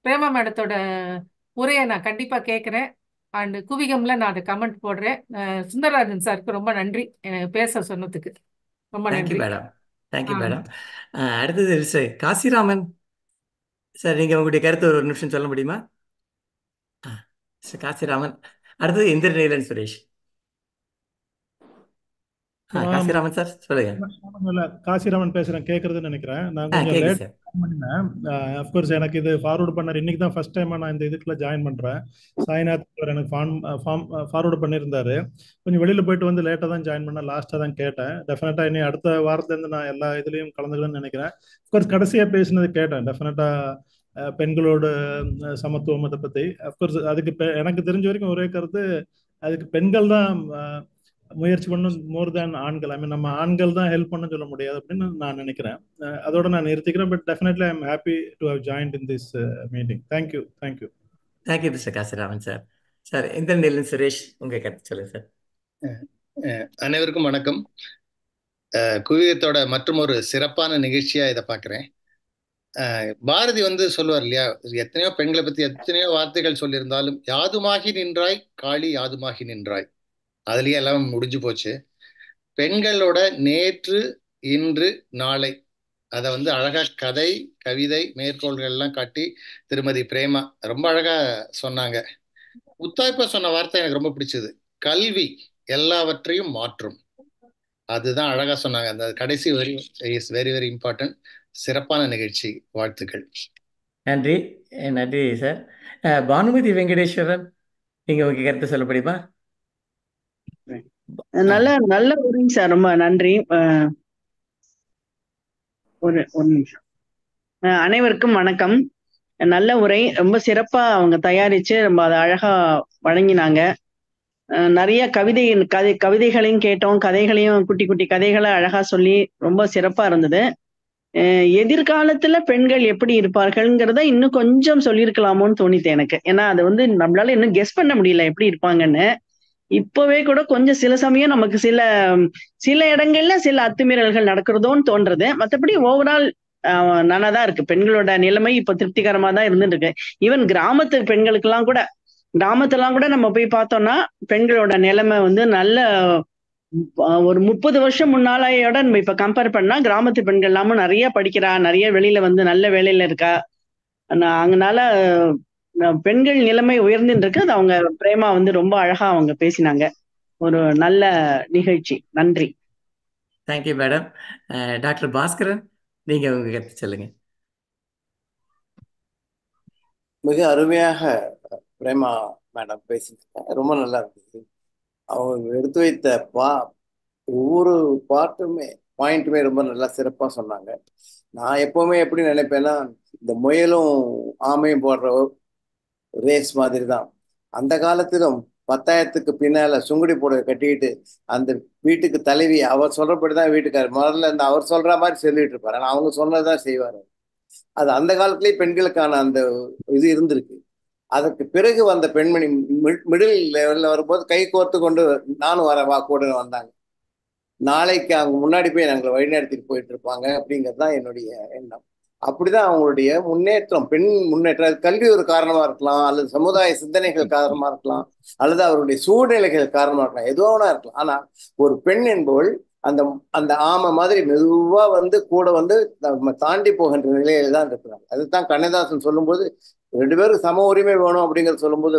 பிரேமா மேடத்தோட உரையை நான் கண்டிப்பா கேட்கிறேன். அண்ட் குவிகம்ல நான் அதை கமெண்ட் போடுறேன். சுந்தரராஜன் சாருக்கு ரொம்ப நன்றி பேச சொன்னதுக்கு. ரொம்ப தேங்க்யூ நன்றி. மேடம். Thank you madam. அடுத்தது சார் காசிராமன் சார், நீங்க உங்களுடைய கருத்து ஒரு நிமிஷம் சொல்ல முடியுமா? சார் காசிராமன். அடுத்தது இந்திரநீலன் சுரேஷ். காசிராமன் சார் சொல்லுங்க. காசிராமன் பேசுறேன், கேட்கறதுன்னு நினைக்கிறேன். நான் கொஞ்சம் கேக்குது லேட் சார். பண்ணினேன். அஃப்கோர்ஸ் எனக்கு இது ஃபார்வர்டு பண்ணார். இன்னைக்கு தான் ஃபர்ஸ்ட் டைமா நான் இந்த இதுக்குள்ள ஜாயின் பண்றேன். சாய்நாத் அவர் எனக்கு ஃபார்வர்டு பண்ணியிருந்தாரு. கொஞ்சம் வெளியில போயிட்டு வந்து லேட்டாக தான் ஜாயின் பண்ண, லாஸ்ட்டாக தான் கேட்டேன். டெஃபினட்டா இனி அடுத்த வாரத்துலேருந்து நான் எல்லா இதுலயும் கலந்துக்கணும்னு நினைக்கிறேன். அஃப்கோர்ஸ் கடைசியா பேசினது கேட்டேன். டெஃபினட்டா பெண்களோட சமத்துவம் அதை பத்தி. அஃப்கோர்ஸ் அதுக்கு எனக்கு தெரிஞ்ச வரைக்கும் ஒரே கருத்து, அதுக்கு பெண்கள் தான் முயற்சி பண்ணும் மோர் தேன் ஆண்கள். ஐ மீன் நம்ம ஆண்கள் தான் ஹெல்ப் பண்ண சொல்ல முடியாது அப்படின்னு நான் நினைக்கிறேன். அதோட நான் நிறுத்திக்கிறேன். But definitely I am happy to have joined in this meeting. Thank you. Thank you. Thank you mister Kasiraman sir. Sir Indraneelan Suresh, உங்க கருத்து சொல்லுங்க சார். அனைவருக்கும் வணக்கம். குவியத்தோட மற்றும் ஒரு சிறப்பான நிகழ்ச்சியா இதை பார்க்குறேன். பாரதி சொல்லுவார் இல்லையா, எத்தனையோ பெண்களை பத்தி எத்தனையோ வார்த்தைகள் சொல்லியிருந்தாலும் யாதுமாகி நின்றாய் காளி யாதுமாகி நின்றாய், அதுலயே எல்லாம் முடிஞ்சு போச்சு. பெண்களோட நேற்று இன்று நாளை அதை அழகா கதை கவிதை மேற்கோள்கள் எல்லாம் காட்டி திருமதி பிரேமா ரொம்ப அழகா சொன்னாங்க. முத்தாய்ப்பா சொன்ன வார்த்தை எனக்கு ரொம்ப பிடிச்சது, கல்வி எல்லாவற்றையும் மாற்றும். அதுதான் அழகா சொன்னாங்க. அந்த கடைசி வரி இஸ் வெரி வெரி இம்பார்ட்டன்ட். சிறப்பான நிகழ்ச்சி, வாழ்த்துக்கள். நன்றி. நன்றி சார். பானுமதி வெங்கடேஸ்வரன், நீங்க உங்க கருத்தை சொல்ல முடியுமா? நல்ல உரைங்க சார், ரொம்ப நன்றி. ஒரு நிமிஷம். அனைவருக்கும் வணக்கம். நல்ல உரை, ரொம்ப சிறப்பா அவங்க தயாரிச்சு ரொம்ப அதை அழகா வழங்கினாங்க. நிறைய கவிதைகளையும் கேட்டோம், கதைகளையும் குட்டி குட்டி கதைகளை அழகா சொல்லி ரொம்ப சிறப்பா இருந்தது. எதிர்காலத்துல பெண்கள் எப்படி இருப்பார்கள்ங்கிறத இன்னும் கொஞ்சம் சொல்லியிருக்கலாமோன்னு தோணித்து எனக்கு. ஏன்னா அது நம்மளால இன்னும் கெஸ் பண்ண முடியல எப்படி இருப்பாங்கன்னு. இப்பவே கூட கொஞ்சம் சில சமயம் நமக்கு சில இடங்கள்ல சில அத்துமீறல்கள் நடக்கிறதோன்னு தோன்றது. மற்றபடி ஓவரால் நல்லாதான் இருக்கு. பெண்களோட நிலைமை இப்ப திருப்திகரமா தான் இருந்துட்டு இருக்கு. ஈவன் கிராமத்துலாம் கூட நம்ம போய் பார்த்தோம்னா பெண்களோட நிலைமை நல்ல ஒரு 30 வருஷம் முன்னாலையோட நம்ம இப்ப கம்பேர் பண்ணா கிராமத்து பெண்கள் எல்லாமும் நிறைய படிக்கிறா, நிறைய வெளியில நல்ல வேலையில இருக்கா. அதனால பெண்கள் நிலைமை உயர்ந்துட்டு இருக்கு. அது அவங்க பிரேமா ரொம்ப அழகா அவங்க பேசினாங்க. ஒரு நல்ல நிகழ்ச்சி. நன்றி. Thank you madam. டாக்டர் பாஸ்கரன், நீங்க உங்க கருத்து சொல்லுங்க. மிக அருமையாக பிரேமா மேடம் பேசினாங்க, ரொம்ப நல்லா இருந்தது. அவங்க எடுத்து வைத்த ஒவ்வொரு பாயிண்ட்டுமே ரொம்ப நல்லா சிறப்பா சொன்னாங்க. நான் எப்பவுமே எப்படி நினைப்பேன்னா, இந்த முயலும் ஆமையும் போடுற ரேஸ் மாதிரி தான். அந்த காலத்திலும் 10,000க்கு பின்னால சுங்குடி புடவை கட்டிக்கிட்டு அந்த வீட்டுக்கு தலைவி அவர் சொல்றபடிதான் வீட்டுக்காரர் முதல்ல அவர் சொல்ற மாதிரி சொல்லிட்டு இருப்பாரு. ஆனா அவங்க சொன்னதுதான் செய்வாரு. அது அந்த காலத்திலேயே பெண்களுக்கான அந்த இது இருந்திருக்கு. அதற்கு பிறகு வந்த பெண்மணி மிடில் லெவல்ல வரும்போது கை கோர்த்து கொண்டு நானும் வா கூட வந்தாங்க. நாளைக்கு அவங்க முன்னாடி போய் நாங்களை வழிநடத்திட்டு போயிட்டு இருப்பாங்க அப்படிங்கிறது என்னுடைய எண்ணம். அப்படிதான் அவங்களுடைய முன்னேற்றம், பெண் முன்னேற்றம், கல்வி ஒரு காரணமா இருக்கலாம், அல்லது சமுதாய சிந்தனைகள் காரணமா இருக்கலாம், அல்லது அவருடைய சூழ்நிலைகள் காரணமா இருக்கலாம், எதுவானா இருக்கலாம். ஆனா ஒரு பெண் என்பவள் அந்த அந்த ஆமை மாதிரி மெதுவா வந்து கூட வந்து நம்ம தாண்டி போகின்ற நிலையில தான் இருக்கிறாங்க. அதுதான் கண்ணதாசன் சொல்லும்போது 2 பேருக்கு சம உரிமை வேணும் அப்படிங்கிறது சொல்லும்போது,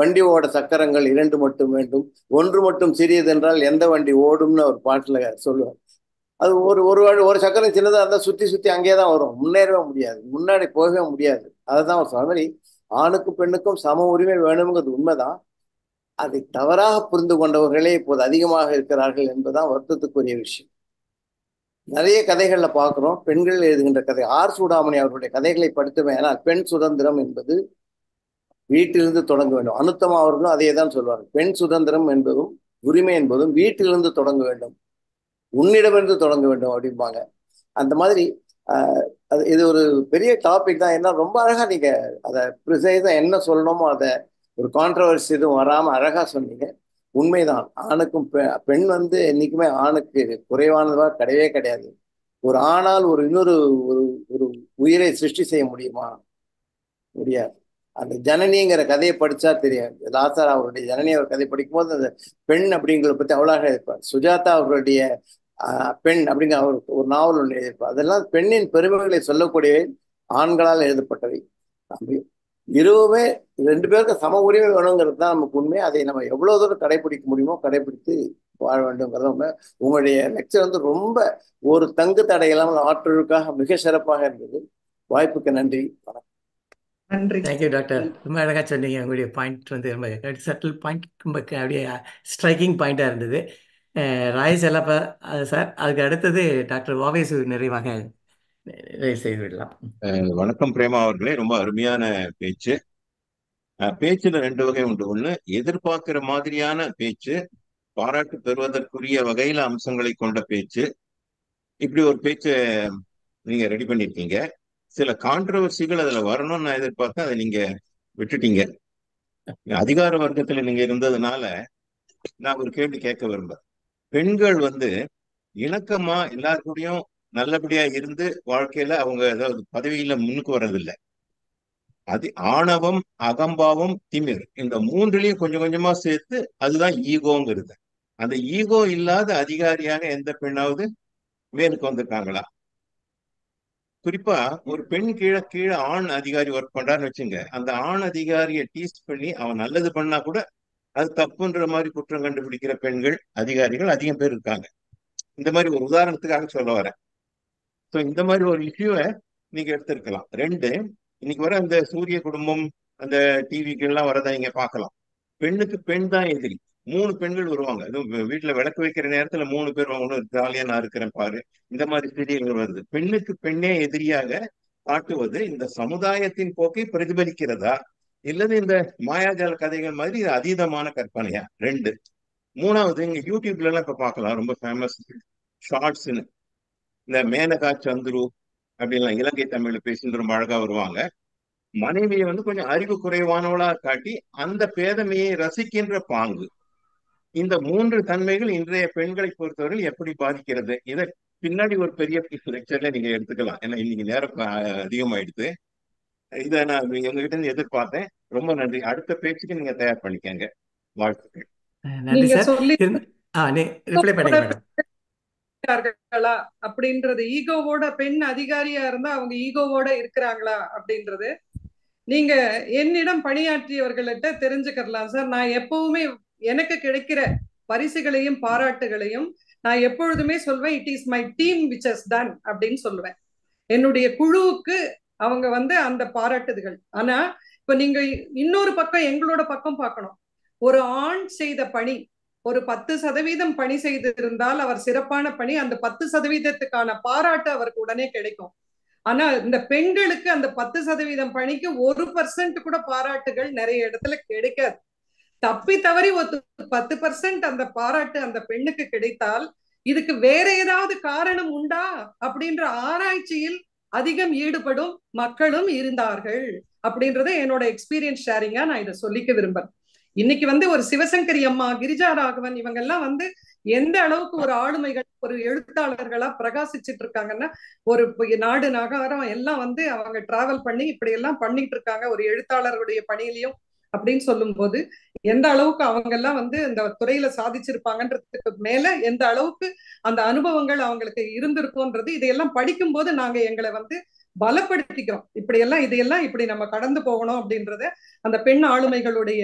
வண்டியோட சக்கரங்கள் 2 மட்டும் வேண்டும், ஒன்று மட்டும் சிறியது என்றால் எந்த வண்டி ஓடும்னு ஒரு பாட்டுல சொல்லுவார். அது ஒரு சக்கரம் சின்னதா இருந்தால் சுத்தி சுத்தி அங்கேயே தான் வரும், முன்னேறவே முடியாது, முன்னாடி போகவே முடியாது. அதுதான் ஒரு மாதிரி ஆணுக்கும் பெண்ணுக்கும் சம உரிமை வேணுங்கிறது உண்மைதான். அதை தவறாக புரிந்து கொண்டவர்களே இப்போது அதிகமாக இருக்கிறார்கள் என்பதுதான் வருத்தத்துக்குரிய விஷயம். நிறைய கதைகள்ல பார்க்கிறோம், பெண்கள் எழுதுகின்ற கதை. ஆர் சூடாமணி அவர்களுடைய கதைகளை படித்துமே ஆனால் பெண் சுதந்திரம் என்பது வீட்டிலிருந்து தொடங்க வேண்டும். அனுத்தமா அவர்களும் அதே தான் சொல்வார்கள். பெண் சுதந்திரம் என்பதும் உரிமை என்பதும் வீட்டிலிருந்து தொடங்க வேண்டும், உன்னிடமிருந்து தொடங்க வேண்டும் அப்படிம்பாங்க. அந்த மாதிரி இது ஒரு பெரிய டாபிக் தான். என்ன ரொம்ப அழகா நீங்க அதை ப்ரிசைஸா என்ன சொல்லணுமோ அதை ஒரு கான்ட்ரவர்சி எதுவும் வராம அழகா சொன்னீங்க. உண்மைதான், ஆணுக்கும் பெண் வந்து என்னைக்குமே ஆணுக்கு குறைவானதா கிடையவே கிடையாது. ஒரு ஆணால் இன்னொரு ஒரு உயிரை சிருஷ்டி செய்ய முடியுமா? முடியாது. அந்த ஜனனிங்கிற கதையை படிச்சா தெரியும். லாசர் அவருடைய ஜனனி அவர் கதை படிக்கும்போது அந்த பெண் அப்படிங்கிறத பத்தி அவ்வளோ இருப்பார். சுஜாதா அவருடைய பெண் அப்படிங்கிற அவர் ஒரு நாவல் ஒன்று எழுதியிருப்பார். அதெல்லாம் பெண்ணின் பெருமைகளை சொல்லக்கூடிய ஆண்களால் எழுதப்பட்டவை. இருவுமே 2 பேருக்கு சம உரிமை வேணுங்கிறது தான் நமக்கு உண்மை. அதை நம்ம எவ்வளவு தூரம் கடைபிடிக்க முடியுமோ கடைபிடித்து வாழ வேண்டும்ங்கிறது உண்மை. உங்களுடைய லெக்சர் வந்து ரொம்ப ஒரு தங்கு தடை இல்லாமல் ஆற்றலுக்காக மிக சிறப்பாக இருந்தது. வாய்ப்புக்கு நன்றி, வணக்கம். நன்றி. தேங்க்யூ டாக்டர், ரொம்ப அழகாக சொன்னீங்க. உங்களுடைய பாயிண்ட் வந்து ரொம்ப சட்டில் பாயிண்ட், ரொம்ப அப்படியே ஸ்ட்ரைக்கிங் பாயிண்டாக இருந்தது. ராய் செல்லப்பா சார், அதுக்கு அடுத்தது டாக்டர் வாவேசு நிறைவாக நிறைவு செய்து விடலாம். வணக்கம் பிரேமா அவர்களே, ரொம்ப அருமையான பேச்சு. பேச்சுல 2 வகை உண்டு. ஒண்ணு எதிர்பார்க்கிற மாதிரியான பேச்சு, பாராட்டு பெறுவதற்குரிய வகையில அம்சங்களை கொண்ட பேச்சு. இப்படி ஒரு பேச்சை நீங்க ரெடி பண்ணிருக்கீங்க. சில கான்ட்ரவர்சிகள் அதுல வரணும்னு நான் எதிர்பார்த்தேன், அதை நீங்க விட்டுட்டீங்க. அதிகார வர்க்கத்துல நீங்க இருந்ததுனால நான் ஒரு கேள்வி கேட்க விரும்புறேன். பெண்கள் வந்து இணக்கமா எல்லாருக்கூடயும் நல்லபடியா இருந்து வாழ்க்கையில அவங்க ஏதாவது பதவியில முன்னுக்கு வர்றதில்லை. அது ஆணவம், அகம்பாவம், திமிர், இந்த 3லயும் கொஞ்சம் கொஞ்சமா சேர்த்து அதுதான் ஈகோங்கிறது. அந்த ஈகோ இல்லாத அதிகாரியாக எந்த பெண்ணாவது மேலுக்கு வந்திருக்காங்களா? குறிப்பா ஒரு பெண் கீழே ஆண் அதிகாரி ஒர்க் பண்றான்னு வச்சுங்க, அந்த ஆண் அதிகாரியை டீஸ் பண்ணி அவன் நல்லது பண்ணா கூட அது தப்புன்ற மாதிரி குற்றம் கண்டுபிடிக்கிற பெண்கள் அதிகாரிகள் அதிகம் பேர் இருக்காங்க. இந்த மாதிரி ஒரு உதாரணத்துக்காக சொல்ல வரேன். ஸோ இந்த மாதிரி ஒரு இஷ்யூவை நீங்க எடுத்திருக்கலாம். 2, இன்னைக்கு வர அந்த சூரிய குடும்பம் அந்த டிவிக்கு எல்லாம் வரதை நீங்க பார்க்கலாம். பெண்ணுக்கு பெண் தான் எதிரி. 3 பெண்கள் வருவாங்க. அதுவும் வீட்டுல விளக்கு வைக்கிற நேரத்துல 3 பேர் ஒன்று ஜாலியா நான் இருக்கிறேன் பாரு, இந்த மாதிரி சீரியல்கள் வருது. பெண்ணுக்கு பெண்ணே எதிரியாக காட்டுவது இந்த சமுதாயத்தின் போக்கை பிரதிபலிக்கிறதா, இல்லது இந்த மாயாஜால கதைகள் மாதிரி இது அதீதமான கற்பனையா? 2. 3வது, இங்க யூடியூப்ல எல்லாம் இப்ப பார்க்கலாம், ரொம்ப ஃபேமஸ் ஷார்ட்ஸ்ன்னு இந்த மேனகா சந்துரு அப்படின்லாம் இலங்கை தமிழ்ல பேசிட்டு ரொம்ப அழகா வருவாங்க. மனைவியை வந்து கொஞ்சம் அறிவு குறைவானவளா காட்டி அந்த பேதமையை ரசிக்கின்ற பாங்கு. இந்த 3 தன்மைகள் இன்றைய பெண்களை பொறுத்தவரை எப்படி பாதிக்கிறது? இதை பின்னாடி ஒரு பெரிய லெக்சர்ல நீங்க எடுத்துக்கலாம். ஏன்னா இன்னைக்கு நேரம் அதிகமாயிடுது. இதை நான் எங்ககிட்ட இருந்து எதிர்பார்த்தேன். ரொம்ப நன்றி. அடுத்த பேச்சுக்கு நீங்க தயார் பண்ணிக்கங்க. வாழ்த்துக்கள். நன்றி நீங்க சார். சொல்லி ரிப்ளை பண்ணுங்க மேடம். அப்படின்றது ஈகோவோட பெண் அதிகாரியா இருந்தா அவங்க ஈகோவோட இருக்கிறாங்களா அப்படின்றது நீங்க என்னிடம் பணியாற்றியவர்கள்ட்ட தெரிஞ்சுக்கலாம் சார். நான் எப்பவுமே எனக்கு கிடைக்கிற பரிசுகளையும் பாராட்டுகளையும் நான் எப்பொழுதுமே சொல்வேன், it is my team which has done அப்படின்னு சொல்லுவேன். என்னுடைய குழுவுக்கு அவங்க வந்து அந்த பாராட்டுதுகள். ஆனா இப்ப நீங்க இன்னொரு பக்கம் எங்களோட பக்கம் பார்க்கணும். ஒரு ஆண் செய்த பணி ஒரு 10% பணி செய்திருந்தால் அவர் சிறப்பான பணி, அந்த 10%க்கான பாராட்டு அவருக்கு உடனே கிடைக்கும். ஆனா இந்த பெண்களுக்கு அந்த 10% பணிக்கு 1% கூட பாராட்டுகள் நிறைய இடத்துல கிடைக்காது. தப்பி தவறி ஒரு 10% அந்த பாராட்டு அந்த பெண்ணுக்கு கிடைத்தால் இதுக்கு வேற ஏதாவது காரணம் உண்டா அப்படின்ற ஆராய்ச்சியில் அதிகம் ஈடுபடும் மக்களும் இருந்தார்கள் அப்படின்றத என்னோட எக்ஸ்பீரியன்ஸ் ஷேரிங்கா நான் இதை சொல்லிக்க விரும்புறேன். இன்னைக்கு வந்து ஒரு சிவசங்கரி அம்மா, கிரிஜா ராகவன் இவங்க எல்லாம் வந்து எந்த அளவுக்கு ஒரு ஆளுமைகள், ஒரு எழுத்தாளர்களா பிரகாசிச்சுட்டு இருக்காங்கன்னா, ஒரு நாடு நகரம் எல்லாம் வந்து அவங்க டிராவல் பண்ணி இப்படி எல்லாம் பண்ணிட்டு இருக்காங்க. ஒரு எழுத்தாளருடைய பணியிலையும் அப்படின்னு சொல்லும்போது எந்த அளவுக்கு அவங்க எல்லாம் வந்து இந்த துறையில சாதிச்சிருப்பாங்கன்றதுக்கு மேல எந்த அளவுக்கு அந்த அனுபவங்கள் அவங்களுக்கு இருந்திருக்கும்ன்றது இதையெல்லாம் படிக்கும் போது நாங்க எங்களை வந்து பலப்படுத்திக்கிறோம். இதையெல்லாம் இப்படி நம்ம கடந்து போகணும் அப்படின்றத அந்த பெண் ஆளுமைகளுடைய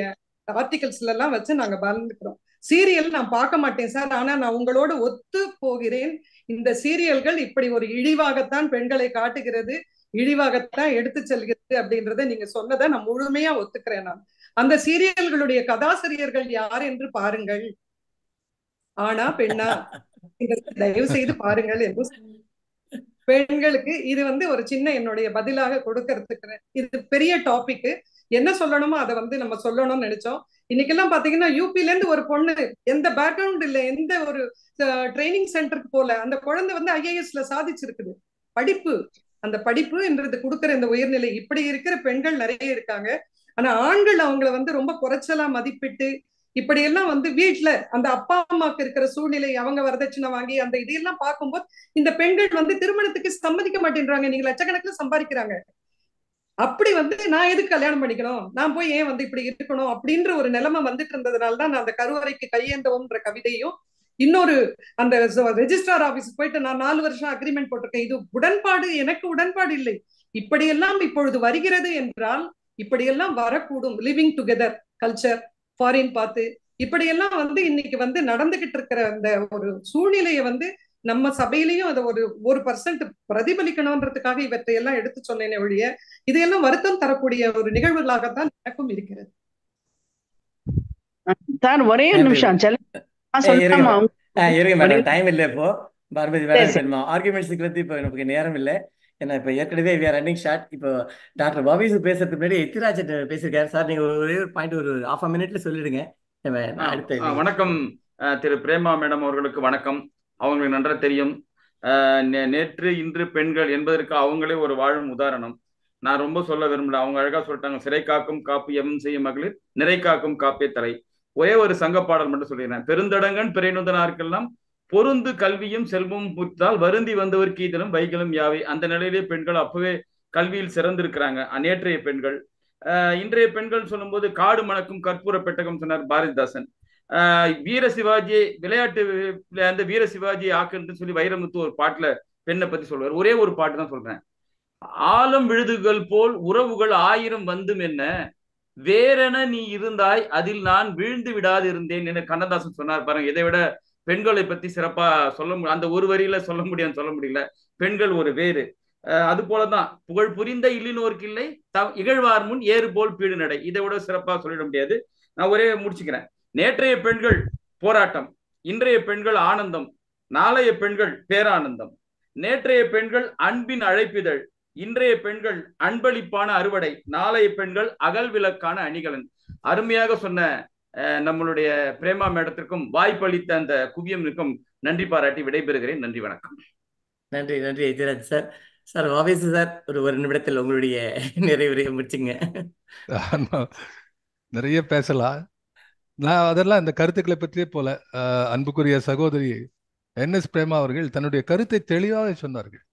ஆர்டிகல்ஸ்ல எல்லாம் வச்சு நாங்க பலந்துக்கிறோம். சீரியல் நான் பார்க்க மாட்டேன் சார், ஆனா நான் உங்களோட ஒத்து போகிறேன். இந்த சீரியல்கள் இப்படி ஒரு இழிவாகத்தான் பெண்களை காட்டுகிறது, இழிவாகத்தான் எடுத்து செல்கிறது அப்படின்றத நீங்க சொன்னதை நான் முழுமையா ஒத்துக்கிறேன். நான் அந்த சீரியல்களுடைய கதாசிரியர்கள் யார் என்று பாருங்கள், ஆனா பெண்ணா தயவு செய்து பாருங்கள் என்று பெண்களுக்கு இது வந்து ஒரு சின்ன என்னுடைய பதிலாக கொடுக்கறதுக்கு. இது பெரிய டாபிக், என்ன சொல்லணுமோ அதை வந்து நம்ம சொல்லணும்னு நினைச்சோம். இன்னைக்கெல்லாம் பாத்தீங்கன்னா யூபில இருந்து ஒரு பொண்ணு எந்த பேக்ரவுண்ட் இல்ல, எந்த ஒரு ட்ரைனிங் சென்டருக்கு போல, அந்த குழந்தை வந்து ஐஏஎஸ்ல சாதிச்சிருக்குது. படிப்பு, அந்த படிப்பு என்றது கொடுக்கிற இந்த உயர்நிலை, இப்படி இருக்கிற பெண்கள் நிறைய இருக்காங்க. ஆனா ஆண்கள் அவங்கள வந்து ரொம்ப குறைச்சலா மதிப்பிட்டு இப்படி எல்லாம் வந்து வீட்டுல அந்த அப்பா அம்மாக்கு இருக்கிற சூழ்நிலை, அவங்க வரதட்சணை வாங்கி அந்த இதையெல்லாம் பார்க்கும்போது இந்த பெண்கள் வந்து திருமணத்துக்கு சம்மதிக்க மாட்டேன்றாங்க. நீங்க லட்சக்கணக்கில் சம்பாதிக்கிறாங்க, அப்படி வந்து நான் எதுக்கு கல்யாணம் பண்ணிக்கணும், நான் போய் ஏன் வந்து இப்படி இருக்கணும் அப்படின்ற ஒரு நிலைமை வந்துட்டு இருந்ததுனாலதான் நான் அந்த கருவறைக்கு கையேந்தவும்ன்ற கவிதையும் இன்னொரு அந்த ரெஜிஸ்ட்ரார் ஆபீஸ் போயிட்டு நான் 4 வருஷம் அக்ரிமெண்ட் போட்டிருக்கேன். இது உடன்பாடு, எனக்கு உடன்பாடு இல்லை. இப்படியெல்லாம் இப்பொழுது வருகிறது என்றால் இப்படியெல்லாம் வரக்கூடும். லிவிங் டுகெதர் கல்ச்சர், ஃபாரின் பார்த்து இப்படியெல்லாம் வந்து இன்னைக்கு வந்து நடந்துகிட்டு இருக்கிற அந்த ஒரு சூழ்நிலையை வந்து நம்ம சபையிலையும் அதை 1% பிரதிபலிக்கணும்ன்றதுக்காக இவற்றையெல்லாம் எடுத்து சொன்னேனே ஒழிய இதையெல்லாம் வருத்தம் தரக்கூடிய ஒரு நிகழ்வுகளாகத்தான் எனக்கும் இருக்கிறது. சார் ஒரே நிமிஷம் டைம் இல்லை இப்போ பார்வதி வேற ஆர்குமெண்ட்ஸுக்கு வந்து இப்போ நமக்கு நேரம் இல்லை. ஏன்னா இப்போ ஏற்கனவே ரன்னிங் ஷார்ட். இப்போ டாக்டர் பாபிஸ் பேசுறதுக்கு முன்னாடி எத்திராஜன் பேசியிருக்காரு சார். நீங்க ஒரே ஒரு பாயிண்ட் ஒரு 1/2 minute சொல்லிடுங்க. வணக்கம் திரு பிரேமா மேடம் அவர்களுக்கு வணக்கம். அவங்களுக்கு நன்றாக தெரியும், நேற்று இன்று பெண்கள் என்பதற்கு அவங்களே ஒரு வாழும் உதாரணம். நான் ரொம்ப சொல்ல விரும்பல, அவங்க அழகா சொல்லிட்டாங்க. சிறை காக்கும் காப்பு எவன் செய்யும் மகளிர், நிறை காக்கும் காப்பே தலை. ஒரே ஒரு சங்க பாடல் மட்டும் சொல்லிடுறேன். பெருந்தடங்கன் பிறைநுதனார்க்கெல்லாம் பொருந்து கல்வியும் செல்வம் புத்தால் வருந்தி வந்தவர் கீதலும் வைகளும் யாவை. அந்த நிலையிலே பெண்கள் அப்பவே கல்வியில் சிறந்திருக்கிறாங்க நேற்றைய பெண்கள். இன்றைய பெண்கள் சொல்லும்போது காடு மணக்கும் கற்பூர பெட்டகம் சொன்னார் பாரதிதாசன். வீர சிவாஜி விளையாட்டு அந்த வீர சிவாஜி ஆக்குன்னு சொல்லி வைரமுத்து ஒரு பாட்டுல பெண்ணை பத்தி சொல்வார். ஒரே ஒரு பாட்டு தான் சொல்றேன். ஆலம் விழுதுகள் போல் உறவுகள் 1000 வந்தும் என்ன, வேறென நீ இருந்தாய் அதில் நான் வீழ்ந்து விடாது இருந்தேன் என கண்ணதாசன் சொன்னார். பாருங்க, இதை விட பெண்களை பத்தி சிறப்பா அந்த ஒரு வரியில சொல்ல முடியல. பெண்கள் ஒரு வேறு. அது போலதான் புகழ் புரிந்த இல்லினோருக்கு இல்லை இகழ்வார் முன் ஏறு போல் பீடு நடை. இதை விட சிறப்பா சொல்லிட முடியாது. நான் ஒரே முடிச்சுக்கிறேன். நேற்றைய பெண்கள் போராட்டம், இன்றைய பெண்கள் ஆனந்தம், நாளைய பெண்கள் பேரானந்தம். நேற்றைய பெண்கள் அன்பின் அழைப்பிதழ், இன்றைய பெண்கள் அன்பளிப்பான அறுவடை, நாளைய பெண்கள் அகல் விளக்கான அணிகலன். அருமையாக சொன்ன நம்மளுடைய பிரேமா மேடத்திற்கும் வாய்ப்பளித்த அந்த குவியமிற்கும் நன்றி பாராட்டி விடைபெறுகிறேன். நன்றி, வணக்கம். நன்றி எத்திராஜ் சார். சார் வாவேஸ் சார், ஒரு நிமிடத்தில் உங்களுடைய நிறைவுரையை முடிச்சுங்க. நிறைய பேசலாம். நான் அதெல்லாம் இந்த கருத்துக்களை பற்றியே போல அன்புக்குரிய சகோதரி NS பிரேமா அவர்கள் தன்னுடைய கருத்தை தெளிவாக சொன்னார்கள்.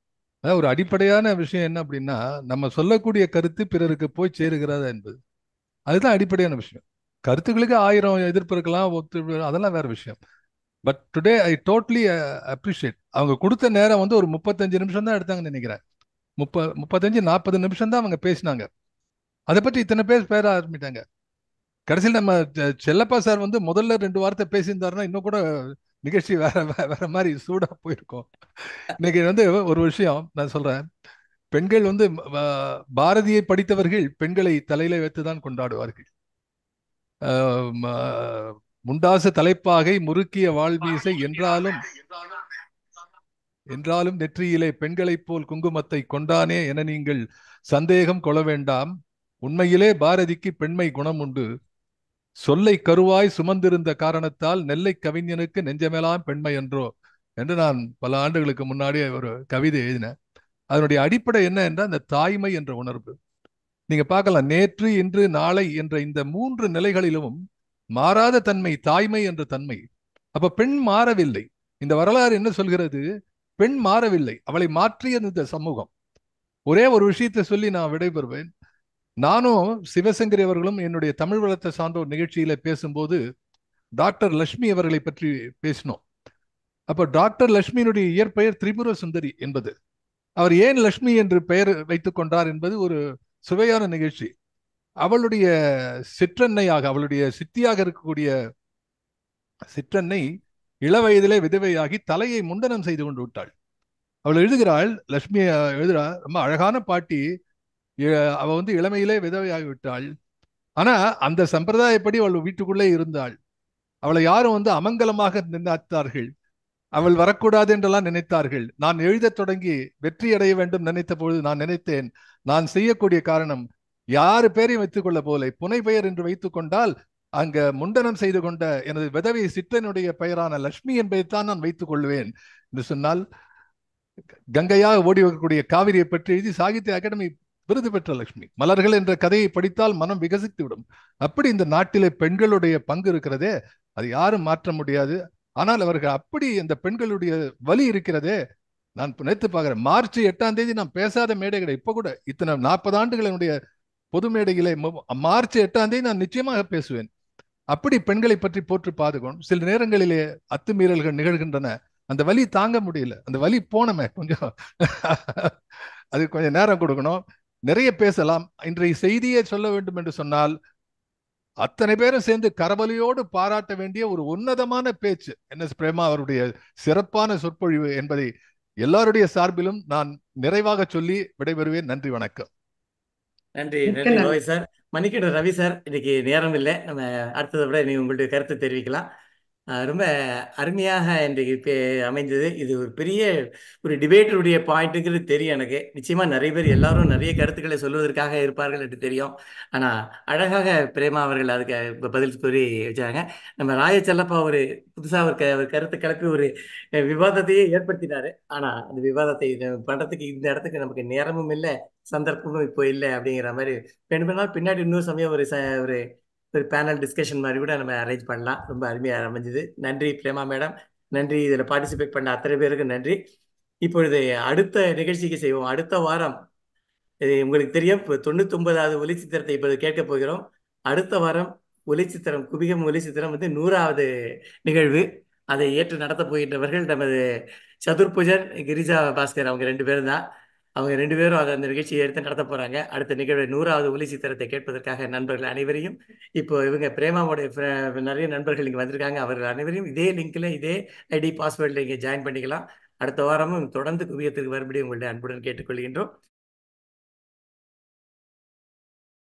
அதாவது ஒரு அடிப்படையான விஷயம் என்ன அப்படின்னா, நம்ம சொல்லக்கூடிய கருத்து பிறருக்கு போய் சேருகிறதா என்பது, அதுதான் அடிப்படையான விஷயம். கருத்துக்களுக்கு 1000 எதிர்ப்பு இருக்கலாம், அதெல்லாம் வேற விஷயம். But today I totally appreciate. அவங்க கொடுத்த நேரம் வந்து ஒரு 35 நிமிஷம் தான் எடுத்தாங்கன்னு நினைக்கிறேன். 35-40 நிமிஷம் தான் அவங்க பேசினாங்க. அதை பற்றி இத்தனை பேர் ஆரம்பிட்டாங்க. கடைசியில் நம்ம செல்லப்பா சார் வந்து முதல்ல 2 வார்த்தை பேசியிருந்தாருன்னா இன்னும் கூட நிகழ்ச்சி வேற மாதிரி சூடா போயிருக்கும். இன்னைக்கு வந்து ஒரு விஷயம் நான் சொல்றேன். பெண்கள் வந்து பாரதியை படித்தவர்கள் பெண்களை தலையில வைத்துதான் கொண்டாடுவார்கள். முண்டாசு தலைப்பாகை முறுக்கிய வாழ்வீசை என்றாலும் நெற்றியிலே பெண்களைப் போல் குங்குமத்தை கொண்டானே என நீங்கள் சந்தேகம் கொள்ள வேண்டாம். உண்மையிலே பாரதிக்கு பெண்மை குணம் உண்டு. சொல்லை கருவாய் சுமந்திருந்த காரணத்தால் நெல்லை கவிஞனுக்கு நெஞ்சமெல்லாம் பெண்மை என்றோ என்று நான் பல ஆண்டுகளுக்கு முன்னாடியே ஒரு கவிதை எழுதினேன். அதனுடைய அடிப்படை என்ன என்றால் அந்த தாய்மை என்ற உணர்வு. நீங்க பார்க்கலாம், நேற்று இன்று நாளை என்ற இந்த 3 நிலைகளிலும் மாறாத தன்மை தாய்மை என்ற தன்மை. அப்ப பெண் மாறவில்லை. இந்த வரலாறு என்ன சொல்கிறது? பெண் மாறவில்லை, அவளை மாற்றியது இந்த சமூகம். ஒரே ஒரு விஷயத்தை சொல்லி நான் விடைபெறுவேன். நானும் சிவசங்கரி அவர்களும் என்னுடைய தமிழ் வளத்தை சார்ந்த ஒரு நிகழ்ச்சியில பேசும்போது டாக்டர் லட்சுமி அவர்களை பற்றி பேசினோம். அப்ப டாக்டர் லட்சுமியினுடைய இயற்பெயர் திரிபுர சுந்தரி என்பது. அவர் ஏன் லட்சுமி என்று பெயர் வைத்துக் கொண்டார் என்பது ஒரு சுவையான நிகழ்ச்சி. அவளுடைய சிற்றன்னையாக, அவளுடைய சித்தியாக இருக்கக்கூடிய சிற்றன்னை இளவயதிலே விதவையாகி தலையை முண்டனம் செய்து கொண்டு விட்டாள். அவள் எழுதுகிறாள், லட்சுமி எழுதுறா, ரொம்ப அழகான பாட்டி, அவ இளமையிலே விதவையாகி விட்டாள். ஆனா அந்த சம்பிரதாயப்படி அவள் வீட்டுக்குள்ளே இருந்தாள். அவளை யாரும் அமங்கலமாக நினைத்தார்கள். அவள் வரக்கூடாது என்றெல்லாம் நினைத்தார்கள். நான் எழுதத் தொடங்கி வெற்றி அடைய வேண்டும் நினைத்த பொழுது நான் நினைத்தேன், நான் செய்யக்கூடிய காரணம் யாரு பேரையும் வைத்துக் கொள்ள போலை, புனை பெயர் என்று வைத்துக் கொண்டால் அங்க முண்டனம் செய்து கொண்ட எனது விதவை சிற்றனுடைய பெயரான லட்சுமி என்பதைத்தான் நான் வைத்துக் கொள்வேன் என்று சொன்னால், கங்கையாக ஓடி வரக்கூடிய காவிரியை பற்றி எழுதி சாகித்ய அகாடமி விருது பெற்ற லட்சுமி. மலர்கள் என்ற கதையை படித்தால் மனம் விகசித்து விடும். அப்படி இந்த நாட்டிலே பெண்களுடைய பங்கு இருக்கிறதே, அது யாரும் மாற்ற முடியாது. ஆனால் அவர்கள் அப்படி இந்த பெண்களுடைய வலி இருக்கிறதே, நான் நினைத்து பார்க்கிறேன். மார்ச் 8ஆம் தேதி நான் பேசாத மேடை கிடையாது. இப்ப கூட இத்தனை 40 ஆண்டுகளுடைய பொது மேடைகளை மார்ச் 8ஆம் தேதி நான் நிச்சயமாக பேசுவேன். அப்படி பெண்களை பற்றி போற்று பாதுகாணும். சில நேரங்களிலே அத்துமீறல்கள் நிகழ்கின்றன. அந்த வலி தாங்க முடியல. அந்த வலி போனமே கொஞ்சம் அது கொஞ்சம் நேரம் கொடுக்கணும். நிறைய பேசலாம். இன்றைய செய்தியை சொல்ல வேண்டும் என்று சொன்னால், அத்தனை பேரும் சேர்ந்து கரவலியோடு பாராட்ட வேண்டிய ஒரு உன்னதமான பேச்சு NS பிரேமா அவருடைய சிறப்பான சொற்பொழிவு என்பதை எல்லாருடைய சார்பிலும் நான் நிறைவாக சொல்லி விடைபெறுவேன். நன்றி, வணக்கம். நன்றி நன்றி ரோஹித் சார். மன்னிக்கணும் ரவி சார், இன்னைக்கு நேரம் இல்லை. நம்ம அடுத்ததை விட நீ உங்களுடைய கருத்தை தெரிவிக்கலாம். ரொம்ப அருமையாக இன்றைக்கு அமைந்தது. இது ஒரு பெரிய ஒரு டிபேட்டுடைய பாயிண்ட்டுங்கிறது தெரியும் எனக்கு. நிச்சயமாக நிறைய பேர் எல்லாரும் நிறைய கருத்துக்களை சொல்வதற்காக இருப்பார்கள் என்று தெரியும். ஆனால் அழகாக பிரேமா அவர்கள் அதுக்கு பதில் கூறி வச்சாங்க. நம்ம ராயச்செல்லப்பா ஒரு புதுசாக ஒரு கருத்தை கிளப்பி ஒரு விவாதத்தையே ஏற்படுத்தினாரு. ஆனால் அந்த விவாதத்தை பண்ணுறதுக்கு இந்த இடத்துக்கு நமக்கு நேரமும் இல்லை, சந்தர்ப்பமும் இப்போ இல்லை அப்படிங்கிற மாதிரி வேணுமென்றால் பின்னாடி இன்னொரு சமயம் ஒரு ஒரு பேனல் டிஸ்கஷன் மாதிரி கூட நம்ம அரேஞ்ச் பண்ணலாம். ரொம்ப அருமையாக அமைஞ்சது. நன்றி பிரேமா மேடம், நன்றி. இதில் பார்ட்டிசிபேட் பண்ண அத்தனை பேருக்கு நன்றி. இப்பொழுது அடுத்த நிகழ்ச்சிக்கு செய்வோம். அடுத்த வாரம் இது உங்களுக்கு தெரியும், இப்போ 99வது ஒலிச்சித்திரத்தை இப்போது கேட்க போகிறோம். அடுத்த வாரம் ஒலிச்சித்திரம், குபிகம் ஒலிச்சித்திரம் 100வது நிகழ்வு. அதை ஏற்று நடத்த போகின்றவர்கள் நமது சதுர்புஜன், கிரிஜா பாஸ்கர், அவங்க 2 பேரும் தான். அவங்க 2 பேரும் அந்த நிகழ்ச்சியை எடுத்து நடத்த போறாங்க. அடுத்த நிகழ்வு 100வது ஒலிச்சித்திரத்தை கேட்பதற்காக நண்பர்கள் அனைவரையும், இப்போ இவங்க பிரேமாவுடைய நிறைய நண்பர்கள் இங்கே வந்திருக்காங்க. அவர்கள் அனைவரையும் இதே லிங்க்ல, இதே ஐடி பாஸ்வேர்டில் இங்கே ஜாயின் பண்ணிக்கலாம். அடுத்த வாரமும் தொடர்ந்து குவியத்திற்கு வரும்படி உங்களுடைய அன்புடன் கேட்டுக்கொள்கின்றோம்.